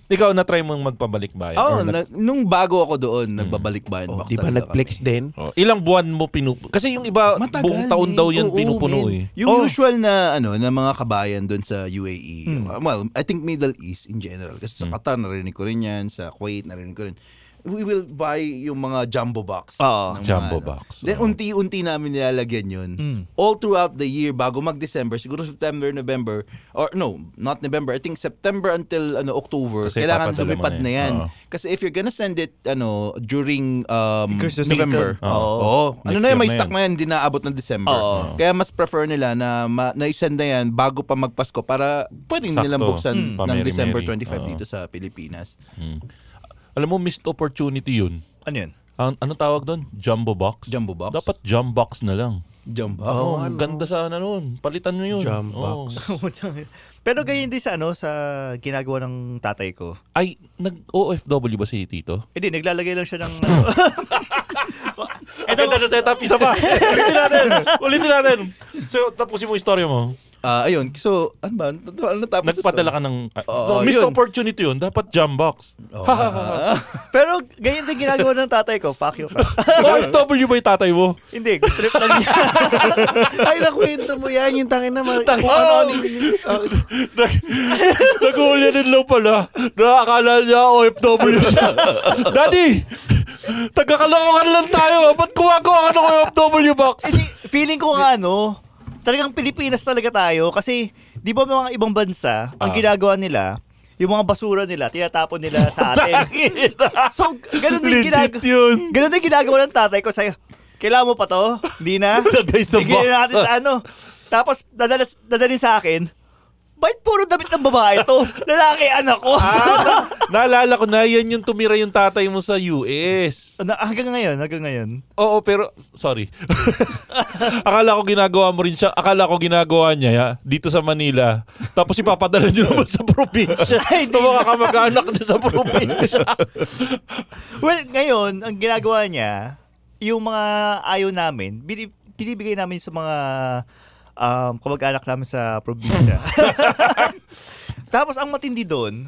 Ikaw na-try mong magpabalik-bayan?
Nung bago ako doon, nagbabalik-bayan box.
Di ba nag-flex din?
Ilang buwan mo Kasi yung iba,
matagal,
buong taon daw yan pinupuno eh.
Yung usual na na mga kabayan doon sa UAE. Well, I think Middle East in general. Kasi sa Qatar narinig ko rin yan, sa Kuwait narinig ko rin. We will buy yung mga jumbo box.
Jumbo box.
Then unti-unti namin nilalagyan yun. All throughout the year, bago mag-December, siguro September, November, or no, not November, I think September until October,
kasi
kailangan lumipad na yan. Kasi if you're gonna send it during November, may stock na yan, hindi naabot ng December. Kaya mas prefer nila na na-send na yan bago pa magpasko para pwedeng nilang buksan ng December 25 dito sa Pilipinas.
Alam mo, missed opportunity yun.
Ano yun?
Ano tawag doon? Jumbo box?
Jumbo box?
Dapat jumbo box na lang.
Jumbo box?
Ang ganda sa noon. Palitan mo yun.
Jumbo box.
Pero ganyan din sa sa ginagawa ng tatay ko.
Ay, nag-OFW ba si Tito?
Hindi, naglalagay lang siya ng
Napakaganda na setup. Isa pa. Ulitin natin. So, tapusin mo yung story mo.
Ayun. So, ano ba? Ano tapos?
Nagpadala ka ng... missed opportunity yun. Dapat jam box.
Pero ganyan din ginagawa ng tatay ko. Fuck you ka.
OFW ba yung tatay mo?
Hindi, trip lang niya.
Ay, nakwento mo yan. Yung tangin na
Nag-uulyanin lang pala. Nakakala niya OFW siya. Daddy! Taga-Caloocan lang tayo. Ba't kuha-kuha ka ng OFW box?
Feeling ko nga talagang Pilipinas talaga tayo kasi di ba mga ibang bansa, ang ginagawa nila, yung mga basura nila, tinatapon nila sa atin. So, ganun din ginagawa ng tatay ko sa'yo. Kailangan mo pa to? Hindi na? Bigyan natin sa Tapos, dadalhin sa akin, bakit puro damit ng babae to? Lalaki anak ko.
Naalala ko na, yan yung tumira yung tatay mo sa US.
Hanggang ngayon.
Oo, pero, sorry. Akala ko ginagawa mo rin siya. Akala ko ginagawa niya dito sa Manila. Tapos ipapadala niyo naman sa probinsya. Ito mga kamag-anak niya sa probinsya.
Well, ngayon, ang ginagawa niya, yung mga ayaw namin, binibigay namin sa mga kamag-anak namin sa probinsya. Tapos ang matindi doon,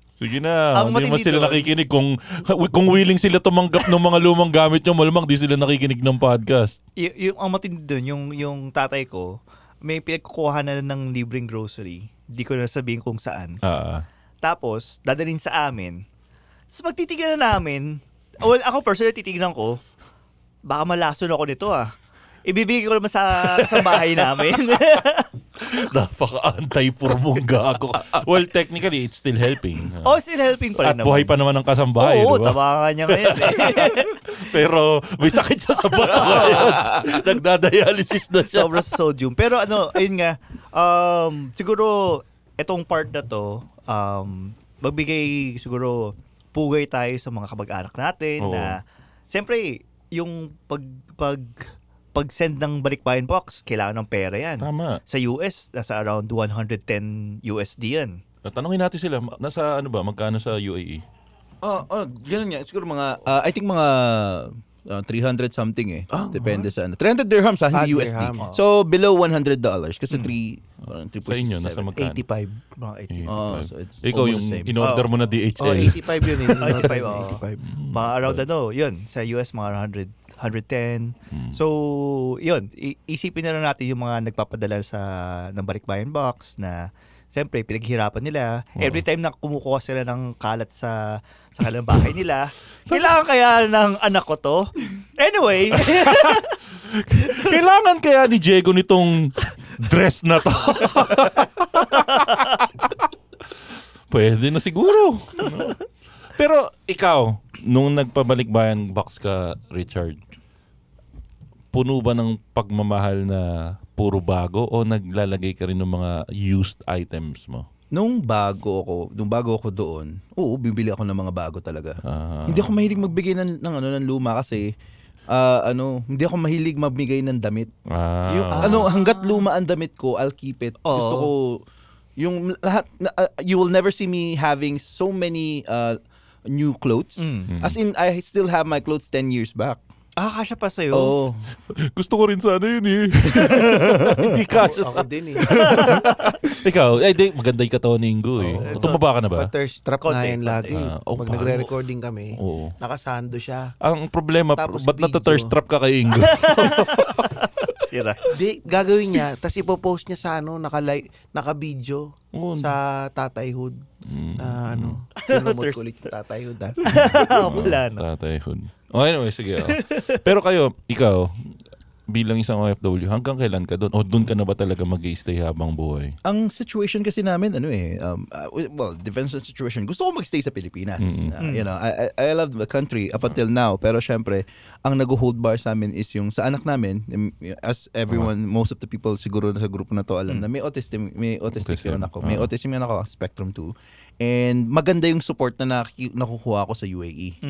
sige na, hindi naman sila nakikinig. Kung willing sila tumanggap ng mga lumang gamit nyo, malamang di sila nakikinig ng podcast.
Ang matindi doon, yung tatay ko, may pinagkukuha na ng libreng grocery. Di ko na sabihin kung saan. Tapos, dadalhin sa amin. Tapos magtitignan na namin. Well, ako personally titignan ko, baka malason ako nito ibibigay ko naman sa bahay namin.
Napaka-anti-poor mong gago. Well, technically, it's still helping.
Still helping pa rin
naman. At buhay pa naman ang kasambahay,
Oo,
diba?
tabangan niya ngayon.
Pero may sakit siya sa bato ngayon. Nagdadialysis na siya.
Sobrang sodium. Pero ayun nga, siguro, etong part na to, magbigay siguro pugay tayo sa mga kamag-anak natin na, siyempre, yung pag-send ng balikbayan box, kailangan ng pera yan.
Tama.
Sa US, nasa around 110 USD yan.
Tanungin natin sila, nasa magkano sa UAE?
Ganun nga. Siguro I think mga 300 something Depende sa 300 dirhams hindi USD.
Dirham.
So, below $100. Kasi 3.67.
Sa inyo, nasa magkano?
85.
Mga 85.
So it's
ikaw yung in-order mo na DHL.
85 yun.
85. Mga around yun. Sa US, mga 110. So, yun. Isipin na lang natin yung mga nagpapadala ng balikbayan box na siyempre, pinaghirapan nila. Every time na kumukuha sila ng kalat sa kanilang bahay nila, kailangan kaya ng anak ko to? Anyway.
Kailangan kaya ni Diego nitong dress na to? Pwede na siguro. Pero ikaw, nung nagpabalikbayan box ka, Richard, puno ba ng pagmamahal na puro bago o naglalagay ka rin ng mga used items mo?
Nung bago ako doon, bibili ako ng mga bago talaga. Hindi ako mahilig magbigay ng luma kasi hindi ako mahilig magbigay ng damit. Hanggat luma ang damit ko, I'll keep it. Gusto ko yung lahat you will never see me having so many new clothes. As in, I still have my clothes 10 years back.
Kasya pa sa'yo?
Oo.
Gusto ko rin sana yun Hindi kasya
Ako din
Ikaw, maganda yung katawan ni Ingo Tumaba ka na ba?
Butterstrap na yan lagi. Pag nagre-recording kami, nakasando siya.
Ang problema,
Tapos
ba't nata-thirstrap ka kay Ingo?
Sira.
Gagawin niya, tapos ipopost niya sa naka-video sa Tatayhood. Na pinamot ko ulit yung Tatayhood.
Wala na.
Tatayhood. Anyway, sige. Pero ikaw, bilang isang OFW, hanggang kailan ka doon? O doon ka na ba talaga mag-i-stay habang buhay?
Ang situation kasi namin, depends on the situation. Gusto ko mag-stay sa Pilipinas. I love the country up until now. Pero syempre, ang nag-hold bar sa amin is yung sa anak namin, as everyone, most of the people siguro sa grupo na to alam na may autistic yun ako. May autism yun ako, spectrum 2. And maganda yung support na nakukuha ko sa UAE.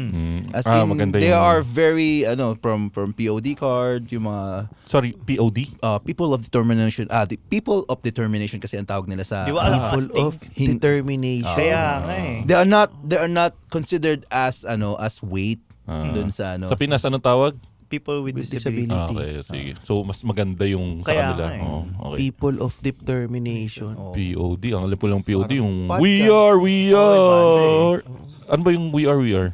As in, they are very, from POD card, yung mga...
Sorry, POD?
People of Determination. The People of Determination kasi ang tawag nila sa...
People of Determination.
Kaya nga
They are not considered as weight. Doon sa ano.
Sa Pinas, anong tawag?
People with disability.
Okay, sige. So, mas maganda yung sa
Kaya
kanila.
nga eh.
Okay.
People of Determination.
POD. Ang alam ko lang POD, yung
podcast.
we are. Ano ba yung we are?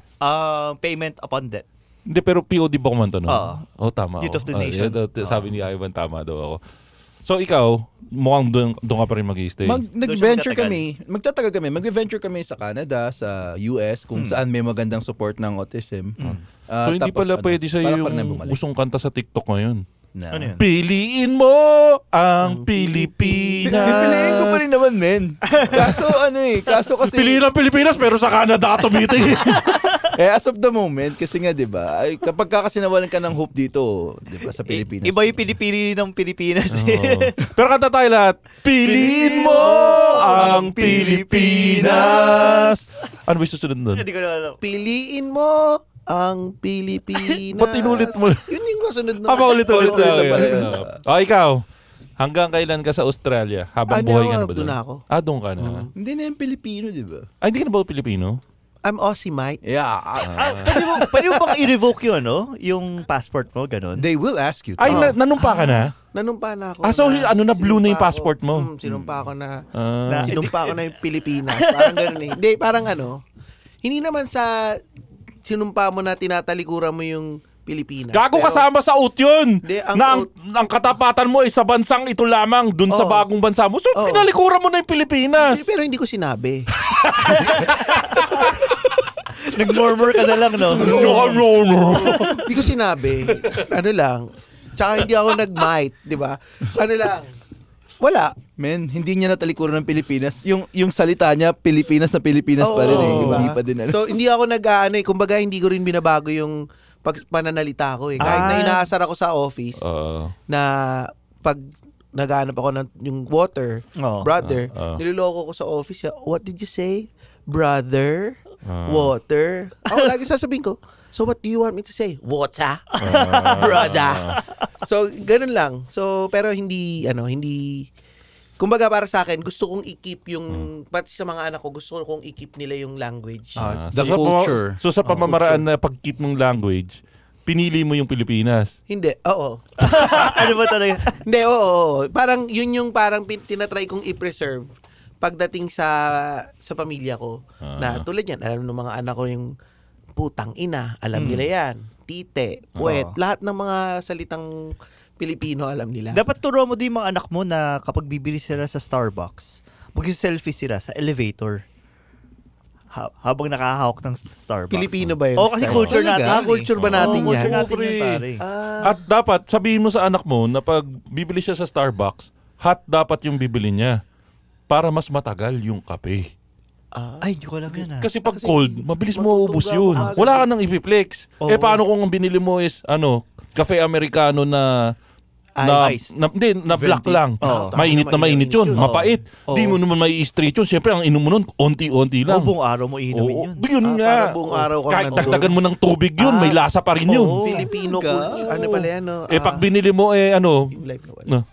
Payment upon debt.
Hindi, pero POD ba kumanta nun?
Oo.
Tama.
Youth of the Nation.
Sabi ni Ivan, tama daw ako. So, ikaw, mukhang doon ka pa rin mag-i-stay.
Nag-venture kami. Magtatagal kami. Mag-venture kami sa Canada, sa US, kung saan may magandang support ng autism.
So, hindi pala pwede sa'yo yung usong kanta sa TikTok ngayon.
Ano
yun?
Piliin mo ang Pilipinas.
Pipiliin ko pa rin naman, men. Kaso kasi...
Piliin ang Pilipinas, pero sa Canada tumiting.
As of the moment, kasi nga, di ba, kapag kasi nawalan ka ng hope dito, di ba, sa Pilipinas.
Iba yung pinipili ng Pilipinas.
Pero kanta tayo lahat. Piliin mo ang Pilipinas. Ano ba yung susunod nun?
Hindi ko na alam.
Piliin mo ang Pilipinas.
Ba't inulit mo?
Yun yung kasunod na.
Paulit-ulit na.
pala.
Ikaw, hanggang kailan ka sa Australia? Habang buhay ka na ba doon?
Doon ako.
Doon ka na.
Hindi na yung Pilipino, di ba?
Hindi ka na ba Pilipino?
I'm Aussie-mite.
Yeah.
Pwede mo bang i-revoke yun, yung passport mo, ganun?
They will ask you.
Ay, nanumpa ka na?
Nanumpa na ako.
So blue na yung passport mo?
Sinumpa ako na,
Na-
sinumpa ako na yung Pilipinas. Parang ganun eh. Hindi, parang hindi naman sa sinumpa mo na tinatalikuran mo yung Pilipinas.
Gago
Pero-
kasama sa oath yun.
Hindi, ang
na
oath-
ang katapatan mo ay sa bansang ito lamang, dun sa bagong bansa mo. So, pinalikuran mo na yung Pilipinas.
Pero hindi ko sinabi.
Nag-murmur ka na lang, no?
No.
Hindi ko sinabi. Ano lang. Tsaka hindi ako nag-mite, di ba? Ano lang. Wala.
Men, hindi niya natalikuran ng Pilipinas. Yung salita niya, Pilipinas na Pilipinas pa rin eh.
diba?
Hindi pa din
So, hindi ako kumbaga hindi ko rin binabago yung pananalita ko eh. Kahit na inaasar ako sa office, na pag naghahanap ako ng yung water, brother, niloloko ko sa office. What did you say? Brother? Water? Lagi sasabihin ko, so what do you want me to say? Water? Brother? So, ganun lang. So, pero hindi, kumbaga para sa akin, gusto kong i-keep yung, pati sa mga anak ko, gusto kong i-keep nila yung language.
The culture.
So sa pamamaraan na pag-keep ng language, pinili mo yung Pilipinas.
Hindi, oo.
Ano ba talaga?
Hindi, oo. Parang, yun yung parang tinatry kong i-preserve pagdating sa pamilya ko. Na tulad yan, alam ng mga anak ko yung putang ina, alam nila yan. Tite, puwet, lahat ng mga salitang Pilipino alam nila.
Dapat turo mo din mga anak mo na kapag bibili sila sa Starbucks, mag-selfie sila sa elevator. Habang nakahawak ng Starbucks.
Pilipino ba yun?
Oo, kasi culture natin.
Culture ba natin yan?
Culture natin yun, pare.
At dapat, sabihin mo sa anak mo na pag bibili siya sa Starbucks, hot dapat yung bibili niya para mas matagal yung kape.
Ay, di ko alam yan.
Kasi pag cold, mabilis mo ubos yun. Wala ka nang ipiplex. Paano kung ang binili mo is, cafe americano na black lang. Mainit na mainit yun. Mapait. Di mo naman may straight yun. Siyempre, ang inom mo nun, onti-onti lang.
Buong araw mo inumin yun.
Yun nga.
Parang buong araw ka
kahit
nandun.
dagdagan mo ng tubig yun, may lasa pa rin yun.
Filipino culture. Ano pala yan?
Pag binili mo,
yung life na wala.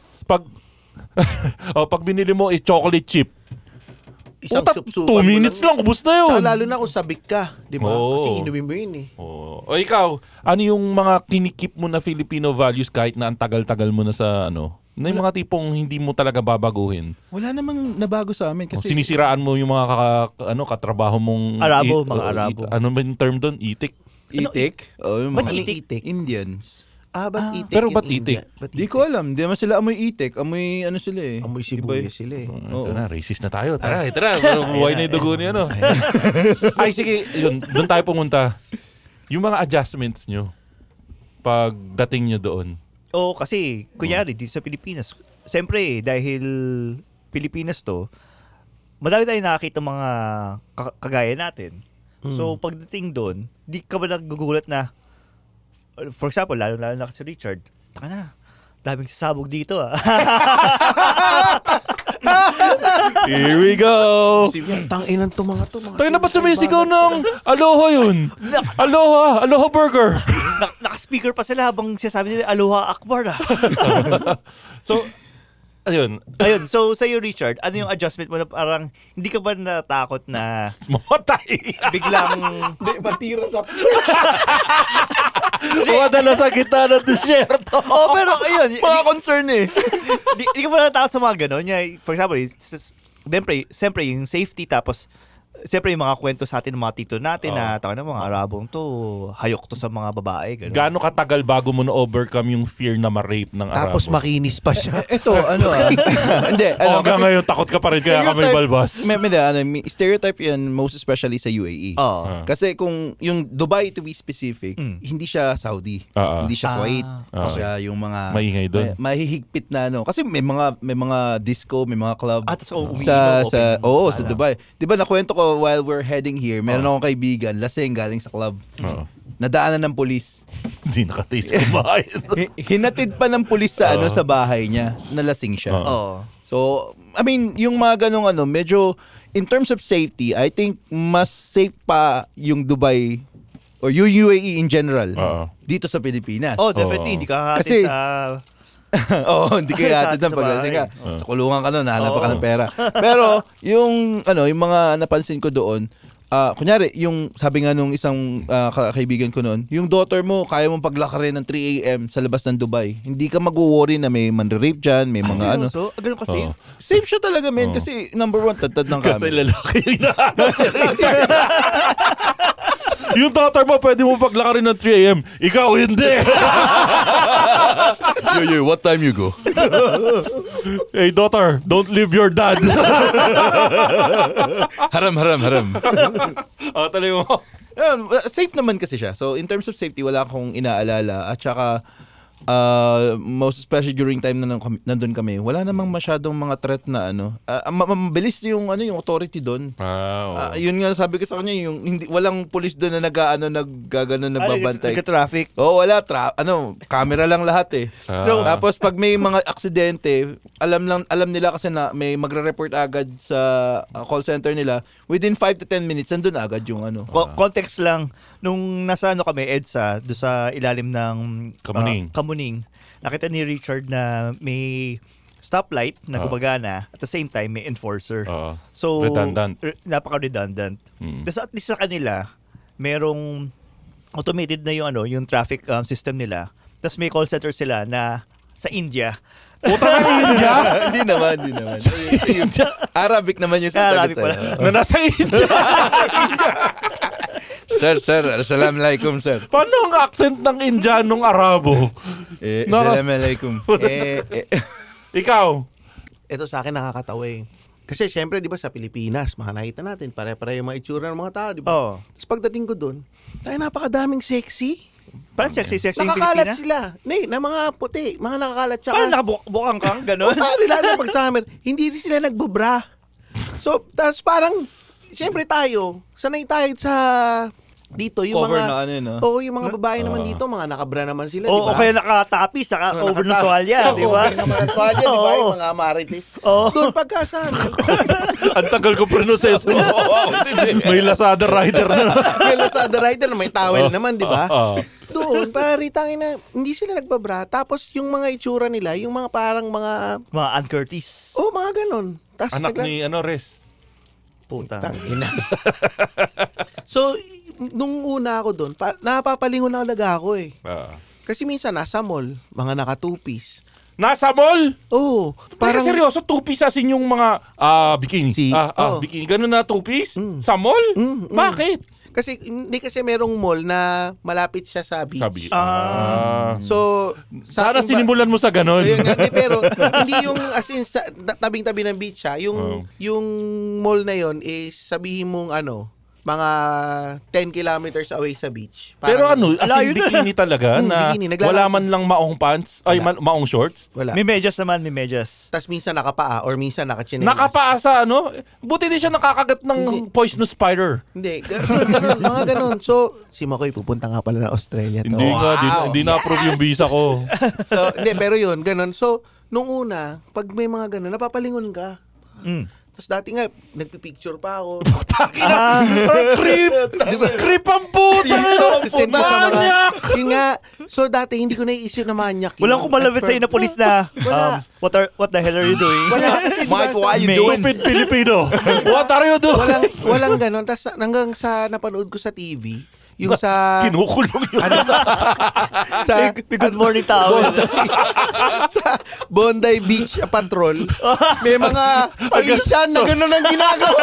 pag binili mo is chocolate chip.
Isang
2 minutes lang, ubos na yun.
Saka lalo na kung sabik ka, di ba? Kasi inumin mo yun eh.
O ikaw, ano yung mga kinikip mo na Filipino values kahit na ang tagal-tagal mo na sa na yung mga tipong hindi mo talaga babaguhin?
Wala namang nabago sa amin kasi
Sinisiraan mo yung mga katrabaho mong
mga Arabo.
Ano ba yung term doon? Itik?
itik. Yung mga
itik?
Indians.
Ba't itik?
Pero
yung
ba't
India?
itik?
Ba't
Di ko alam. Di naman sila amoy itik. Amoy sila eh.
Amoy sibuyas sila eh.
Ito na, racist na tayo. Tara. Buhay na yung dugo niya, Ay, sige. Yun, doon tayo pumunta. Yung mga adjustments nyo pagdating nyo doon.
Kasi, kunyari, dito sa Pilipinas, siyempre, dahil Pilipinas to, madami tayong nakakita mga kagaya natin. So, pagdating doon, di ka ba nagugulat na, for example, lalo na si Richard, taka na, daming sasabog dito
Here we go!
Tang-inan to mga to.
Tayo na ba't sumisigaw ng Aloha yun? Aloha burger!
Naka-speaker pa sila habang sinasabi nila, Aloha Akbar
So, Ayun.
So sa'yo, Richard, ano yung adjustment mo na parang hindi ka ba natakot na
Mamatay.
biglang
Matira sa...
Madala sa gitna ng disyerto.
pero ayun,
Mga concern eh.
Hindi ka ba natakot sa mga gano'n? For example, siyempre yung safety, tapos siyempre yung mga kwento sa atin ng mga tito natin na taka na mga Arabong to, hayok to sa mga babae. Ganun.
Gaano katagal bago mo na-overcome yung fear na ma-rape ng Arabo?
Tapos makinis pa siya.
Ito, hindi.
Hanggang ngayon, takot ka pa rin kaya ka may balbas.
May stereotype yan, most especially sa UAE.
Kasi
Kasi kung yung Dubai, to be specific, hindi siya Saudi. Hindi siya Kuwait. Hindi siya yung mga
maingay doon.
mahihigpit na Kasi may mga disco, may mga club
sa
sa Dubai. 'Di ba nakwento ko while we're heading here, meron akong kaibigan, lasing galing sa club. Nadaanan ng pulis.
Hindi nakataste kumain.
Hinatid pa ng pulis sa sa bahay niya, nalasing siya. So, I mean, yung mga ganong medyo in terms of safety, I think mas safe pa yung Dubai or yung UAE in general dito sa Pilipinas.
Definitely. Hindi ka
Kasi-
sa...
Hindi kaya hatid ng
Sa
paglasing ka.
bahay.
Sa kulungan ka nun, nahanap ka ng pera. Pero, yung mga napansin ko doon, kunyari, yung sabi nga nung isang kaibigan ko noon, yung daughter mo, kaya mong paglakarin ng 3 a.m. sa labas ng Dubai. Hindi ka mag-worry na may man-rape dyan, may mga
So, ganun ka safe?
Safe siya talaga, men. Kasi number one, tatad ng
Kasi
camera.
lalaki yung hinahanap si Richard. Yung daughter mo, pwede mo paglakarin ng 3 a.m. Ikaw, hindi.
Yo, what time you go?
Hey, daughter, don't leave your dad.
Haram.
Tuloy mo.
Safe naman kasi siya. So, in terms of safety, wala akong inaalala. At saka, most especially during time na nandun kami, wala namang masyadong mga threat na mabilis yung authority doon. Yun nga sabi ko sa kanya, yung walang police doon na naggagano nagbabantay.
Nagka-traffic.
Wala camera lang lahat eh. Tapos pag may mga aksidente, alam nila kasi na may magre-report agad sa call center nila. Within 5 to 10 minutes nandun agad yung
Context lang, nung nasa kami, EDSA, doon sa ilalim ng Kamuning, nakita ni Richard na may stoplight na gumagana, at the same time may enforcer. So,
redundant.
Napaka-redundant. Tapos at least sa kanila, merong automated na yung traffic system nila. Tapos may call center sila na sa India.
Puta ka India?
Hindi naman. Arabic naman yung sasagot sa'yo.
Na nasa India.
Sir, assalamualaikum, sir.
Paano ang accent ng Indianong Arabo?
Assalamualaikum.
Ikaw?
Ito sa akin nakakatawa eh. Kasi syempre, di ba sa Pilipinas, nakita natin, pare-pare yung mga itsura ng mga tao, di ba? Tapos pagdating ko doon, napakadaming sexy.
Parang sexy yung
Nakakalat
Pilipina.
sila. Na mga puti, mga nakakalat siya.
Parang nakabukang kang, gano'n.
Pare, lalo pag summer, hindi rin sila nagbabra. So, tapos parang, siyempre tayo, sanay tayo sa dito yung
Cover
mga
na
yung mga babae naman dito, mga nakabra naman sila, di ba?
O kaya nakatapis, naka-cover ng tuwalya, di ba?
Cover naman ng tuwalya, di ba? Yung mga marites. Doon pagkasama.
Ang tagal ko proseso. May Lazada rider na.
May Lazada rider na may towel naman, di ba? Doon, pare, tangin na, hindi sila nagbabra. Tapos yung mga itsura nila, yung mga parang mga
Ann Curtis.
mga ganon. Tas
Anak ni Res.
Puta.
Tangina. So, nung una ako doon, napapalingon ako eh. Kasi minsan nasa mall, mga naka two-piece.
Nasa mall?
Oo.
Parang seryoso, two-piece asin yung mga bikini. Bikini. Ganun na two-piece? Sa mall? Bakit?
Kasi hindi kasi merong mall na malapit siya sa beach. So,
sana sinimulan mo sa ganun.
Ayun nga, pero hindi yung as in tabing-tabi ng beach ha. Yung mall na yon is sabihin mong mga 10 kilometers away sa beach.
Pero as in bikini talaga na
bikini,
wala man lang maong pants, maong shorts?
Wala.
May medyas naman, may medyas.
Tapos minsan nakapaa or minsan nakachinelas.
Nakapaa sa buti din siya nakakagat ng poisonous spider.
Hindi, ganun, mga ganun. So, si Makoy pupunta nga pala ng Australia to.
Hindi nga, hindi na-approve yung visa ko.
So, hindi, pero yun, ganun. So, nung una, pag may mga ganun, napapalingon ka. Tapos dati nga, nagpipicture pa ako.
Creep! Creep ang puta!
Sisend ko sa mga... Yun nga, so dati hindi ko naiisip na manyak yun.
Walang kumalabit sa'yo na polis na, what the hell are you doing?
Wala. Kasi
Mike, what are you doing?
Stupid Filipino! What are you doing?
walang ganon. Tapos hanggang sa napanood ko sa TV, yung sa...
Kinukulong yun.
sa
Good morning tao.
sa Bondi Beach Patrol, may mga Asian na gano'n ang ginagawa.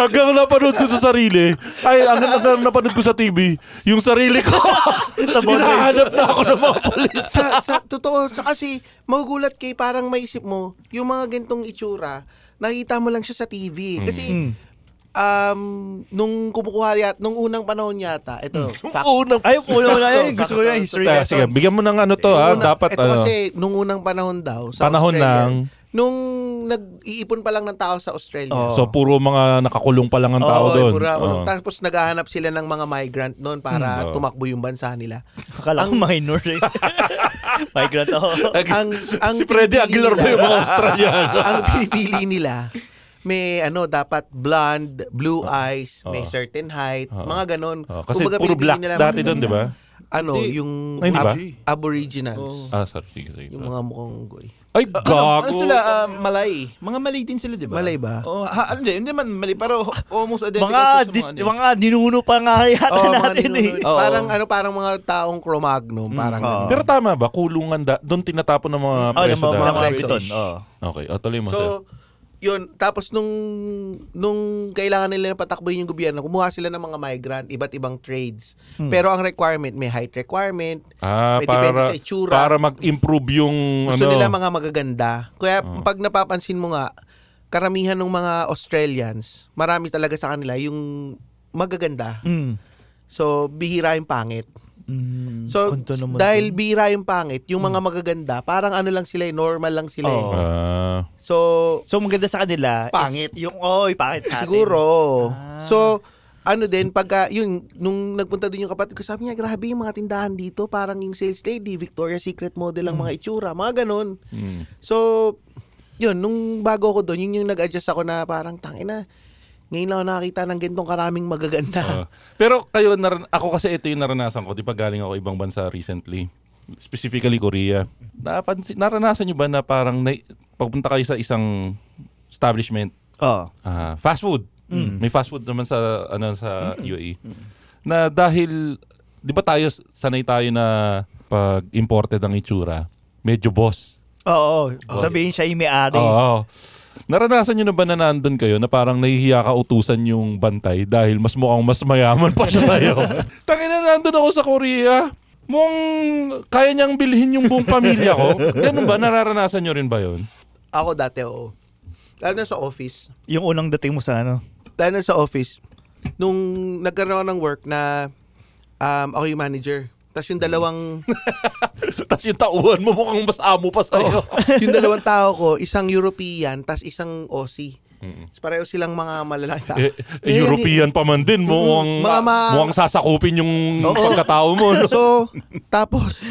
Hanggang napanood ko sa sarili, hanggang napanood ko sa TV, yung sarili ko, hinahanap na ako ng mga polis.
sa totoo, kasi magugulat kay parang maisip mo, yung mga gantong itsura, nakita mo lang siya sa TV. Kasi, nung kumukuha nung unang panahon yata, ito.
Gusto ko yung history.
Sige, bigyan mo ng ano to, dapat
ito kasi, nung unang panahon daw, sa
panahon
Australia,
ng...
nung nag-iipon pa lang ng tao sa Australia.
So, puro mga nakakulong pa lang ang tao doon.
Tapos naghahanap sila ng mga migrant noon para tumakbo yung bansa nila.
Akala ko minor eh. Migrant ako.
Si Freddy Aguilar ba yung mga Australiano?
Ang pinipili nila, may dapat blonde, blue eyes, may certain height, mga ganon.
Kasi puro blacks dati doon, di ba?
Yung aboriginals.
Sorry, sige.
Yung mga mukhang goy.
Ay, gago.
Ano sila? Malay. Mga Malay din sila, di ba?
Malay ba?
Hindi man Malay, pero almost identical
mga ninuno pa nga yata natin eh.
Parang mga taong Cro-Magnon, parang ganun.
Pero tama ba? Kulungan doon tinatapon ng mga preso dati?
Mga preson.
Okay, tuloy mo.
So, yun, tapos nung kailangan nila na patakbuhin yung gobyerno, kumuha sila ng mga migrant, iba't ibang trades. Pero ang requirement, may height requirement, may depende sa itsura.
Para mag-improve yung
gusto nila mga magaganda. Kaya pag napapansin mo nga, karamihan ng mga Australians, marami talaga sa kanila yung magaganda. So, bihira yung pangit. So, dahil bihira yung pangit, yung mga magaganda, parang lang sila, normal lang sila. So
maganda sa kanila.
Pangit.
Pangit natin.
Siguro. So, pagka, nung nagpunta dun yung kapatid ko, sabi niya, grabe yung mga tindahan dito, parang yung sales lady, Victoria's Secret model ang mga itsura, mga ganun. So, nung bago ako dun, yung nag-adjust ako na parang, tangina, ngayon lang ako nakakita ng gantong karaming magaganda.
Pero kayo, ako kasi ito yung naranasan ko, di pa galing ako ibang bansa recently, specifically Korea. Naranasan nyo ba na parang pagpunta kayo sa isang establishment, fast food, may fast food naman sa UAE, na dahil, di ba sanay tayo na pag imported ang itsura, medyo boss.
Sabihin siya yung may-ari.
Naranasan nyo na ba na nandun kayo na parang nahihiya ka utusan yung bantay dahil mas mukhang mas mayaman pa siya sa'yo? Tangina, nandun ako sa Korea. Mukhang kaya niyang bilhin yung buong pamilya ko. Ganun ba? Nararanasan nyo rin ba yun?
Ako dati, oo. Lalo na sa office.
Yung unang dating mo sa
Lalo na sa office. Nung nagkaroon ako ng work na ako yung manager. Tapos yung dalawang...
Tapos yung tauhan mo mukhang mas amo pa sa'yo.
Yung dalawang tao ko, isang European, tapos isang Aussie. Pareho silang mga malalaki tao.
European pa man din. Mukhang sasakupin yung pagkatao mo. No?
So, tapos,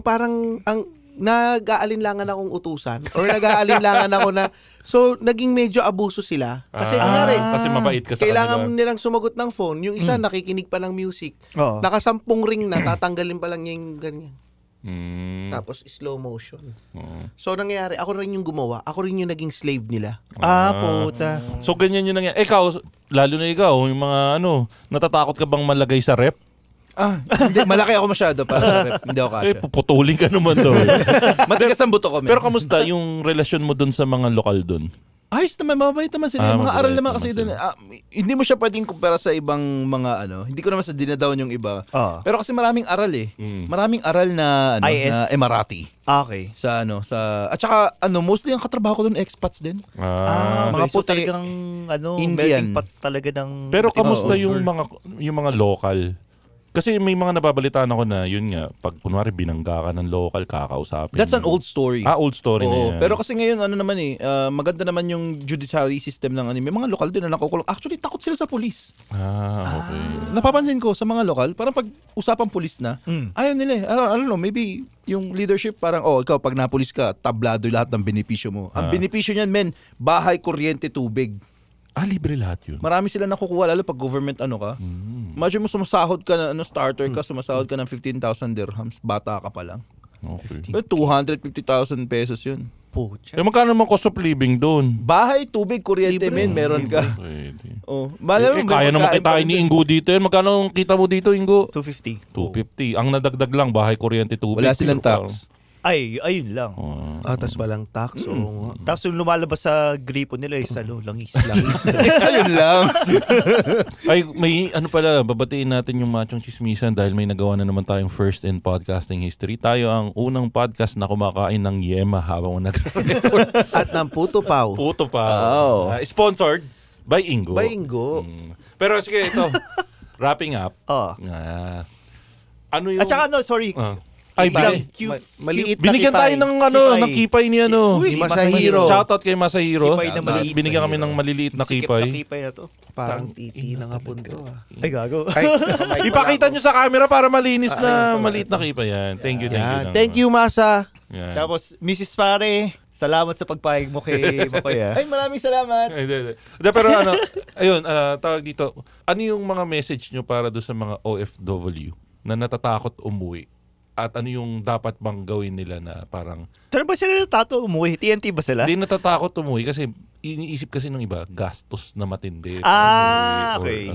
parang nag-aalinlangan akong utusan or nag-aalinlangan ako na so naging medyo abuso sila kasi kunyari
kasi mabait ka sa
kailangan
kanila.
nilang sumagot ng phone, yung isa nakikinig pa ng music, nakasampung ring na, tatanggalin pa lang niya yung ganyan. Tapos slow motion. So nangyayari, ako rin yung gumawa, ako rin yung naging slave nila.
Puta.
So ganyan yun nangyayari. Ikaw, lalo na ikaw, yung mga natatakot ka bang malagay sa rep?
Hindi, malaki ako masyado para sa rep. Hindi ako kasya.
Puputulin ka naman daw.
Matigas ang buto ko.
Pero kamusta yung relasyon mo dun sa mga lokal dun?
Ayos naman, mababait naman sila. Mga aral naman kasi doon. Hindi mo siya pwedeng kumpara sa ibang mga hindi ko naman sa dinadown yung iba. Pero kasi maraming aral eh. Maraming aral na na Emirati.
Okay.
At saka mostly ang katrabaho ko doon expats din.
Mga puti. Talagang
Indian.
melting pot talaga ng...
Pero kamusta yung mga local? Kasi may mga nababalitaan ako na yun nga, pag kunwari binangga ka ng local, kakausapin.
That's an old story.
Old story na yan.
Pero kasi ngayon, maganda naman yung judiciary system ng may mga lokal din na nakukulong. Actually, takot sila sa pulis.
Okay.
Napapansin ko sa mga lokal, parang pag usapang pulis na, ayaw nila I don't know, maybe yung leadership parang, ikaw pag napulis ka, tablado lahat ng benepisyo mo. Ang benepisyo niyan, bahay, kuryente, tubig.
Libre lahat yun.
Marami sila nakukuha, lalo pag government ka. Imagine mo sumasahod ka na, starter ka, sumasahod ka ng 15,000 dirhams, bata ka pa lang.
Okay.
250,000 pesos yun.
Magkano naman cost of living doon?
Bahay, tubig, kuryente, meron ka.
Pwede.
Kaya
naman kitain ni Ingo dito yan. Magkano ang kita mo dito, Ingo?
250.
250. Ang nadagdag lang, bahay, kuryente, tubig.
Wala silang tax.
Ayun lang.
Tas walang tax.
Tapos yung lumalabas sa gripo nila is langis.
Ayun lang.
May babatiin natin yung Machong Chismisan dahil may nagawa na naman tayong first in podcasting history. Tayo ang unang podcast na kumakain ng yema habang nag-record.
At ng puto pao.
Puto pao. Sponsored by Ingo. Pero sige, ito. Wrapping up. Ano yung...
At saka sorry.
Maliit na
binigyan tayo ng kipay ni
Ni Masahiro.
Shoutout kay Masahiro.
Kipay na maliit.
Binigyan kami ng maliliit na
Sikip
kipay.
na kipay na to.
Parang titi ng hapon to.
Ay, gago.
Ipakita nyo sa camera para malinis na maliit na kipay yan. Thank you.
Thank you, Masa.
Yan.
Tapos, Mrs. Pare, salamat sa pagpahig mo kay Makoy.
Ay, maraming salamat.
Pero ayun, tawag dito. Ano yung mga message nyo para doon sa mga OFW na natatakot umuwi? At ano yung dapat bang gawin nila na parang...
Pero ba sila natato umuwi? TNT ba sila?
Hindi natatakot umuwi kasi iniisip kasi ng iba, gastos na matindi.
Okay.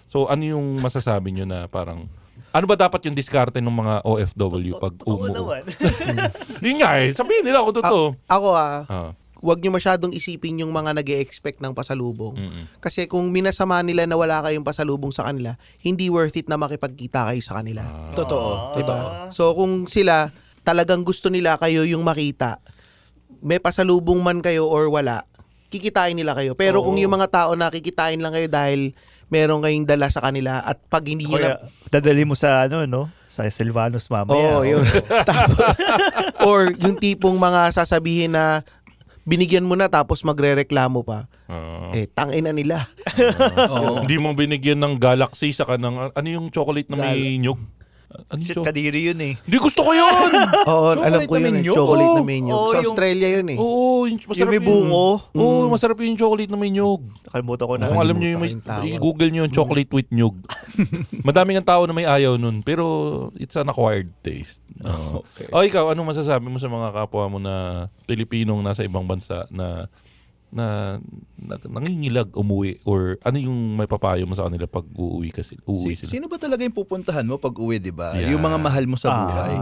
So ano yung masasabi nyo na parang... Ano ba dapat yung diskarte ng mga OFW pag umuwi?
naman.
Yun nga sabihin nila ako totoo.
Ako huwag nyo masyadong isipin yung mga nag-e-expect ng pasalubong. Kasi kung minasama nila na wala kayong pasalubong sa kanila, hindi worth it na makipagkita kayo sa kanila.
Totoo.
Diba? So kung sila talagang gusto nila kayo yung makita, may pasalubong man kayo or wala, kikitain nila kayo. Pero kung yung mga tao na kikitain lang kayo dahil meron kayong dala sa kanila at pag hindi nyo na...
Dadali mo sa sa Silvanos mamaya.
Yun. Tapos, or yung tipong mga sasabihin na binigyan mo na tapos magrereklamo pa. Tangina nila.
Hindi mo binigyan ng Galaxy saka ng ano yung chocolate na may nyug?
Shit, kadiri yun eh.
Hindi gusto ko yun!
Alam ko yun. Chocolate na may nyug. Sa Australia yun eh.
Oo, masarap
yung may bungo.
Oo, masarap yung chocolate na may nyug.
Nakalimutan ko na.
Kung alam nyo yung i-google nyo yung chocolate with nyug. Madaming ang tao na may ayaw nun, pero it's an acquired taste. Okay. Ikaw, anong masasabi mo sa mga kapwa mo na Pilipinong nasa ibang bansa na nangingilag umuwi, or ano yung may papayo mo sa kanila pag uuwi sila?
Sino ba talaga yung pupuntahan mo pag uwi, di ba?
Yeah.
Yung mga mahal mo sa buhay.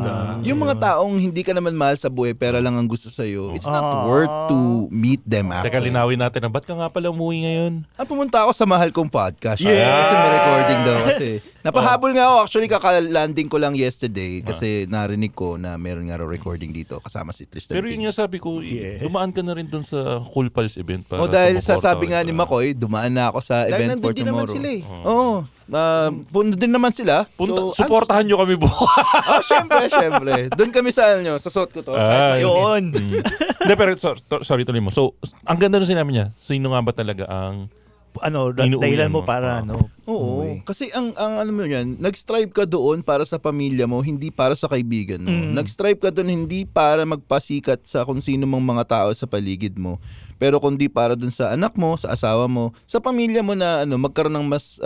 Yung mga taong hindi ka naman mahal sa buhay pero lang ang gusto sa'yo, it's not worth to meet them after.
Teka, linawin natin na ba't ka nga pala umuwi ngayon?
Pumunta ako sa mahal kong podcast.
Yeah!
Kasi may recording daw kasi. Napahabol nga ako. Actually, kaka-landing ko lang yesterday kasi narinig ko na meron nga recording dito kasama si Tristan.
Pero yun nga sabi ko, dumaan ka na rin dun sa Cool Pals event para
dahil sabi nga ni Makoy, dumaan na ako sa event for tomorrow.
Naman sila eh.
Punta din naman sila.
Supportahan nyo kami bukas.
Syempre. Doon kami sa suot ko to.
Yun.
Hindi, pero sorry, tuloy mo. So, ang ganda nung sinabi niya, sino nga ba talaga ang
dahilan mo para
Oo. Kasi ang ano mo yan, nag-strive ka doon para sa pamilya mo, hindi para sa kaibigan mo. Nag-strive ka doon hindi para magpasikat sa kung sino mang mga tao sa paligid mo, pero kundi para doon sa anak mo, sa asawa mo, sa pamilya mo na magkaroon ng mas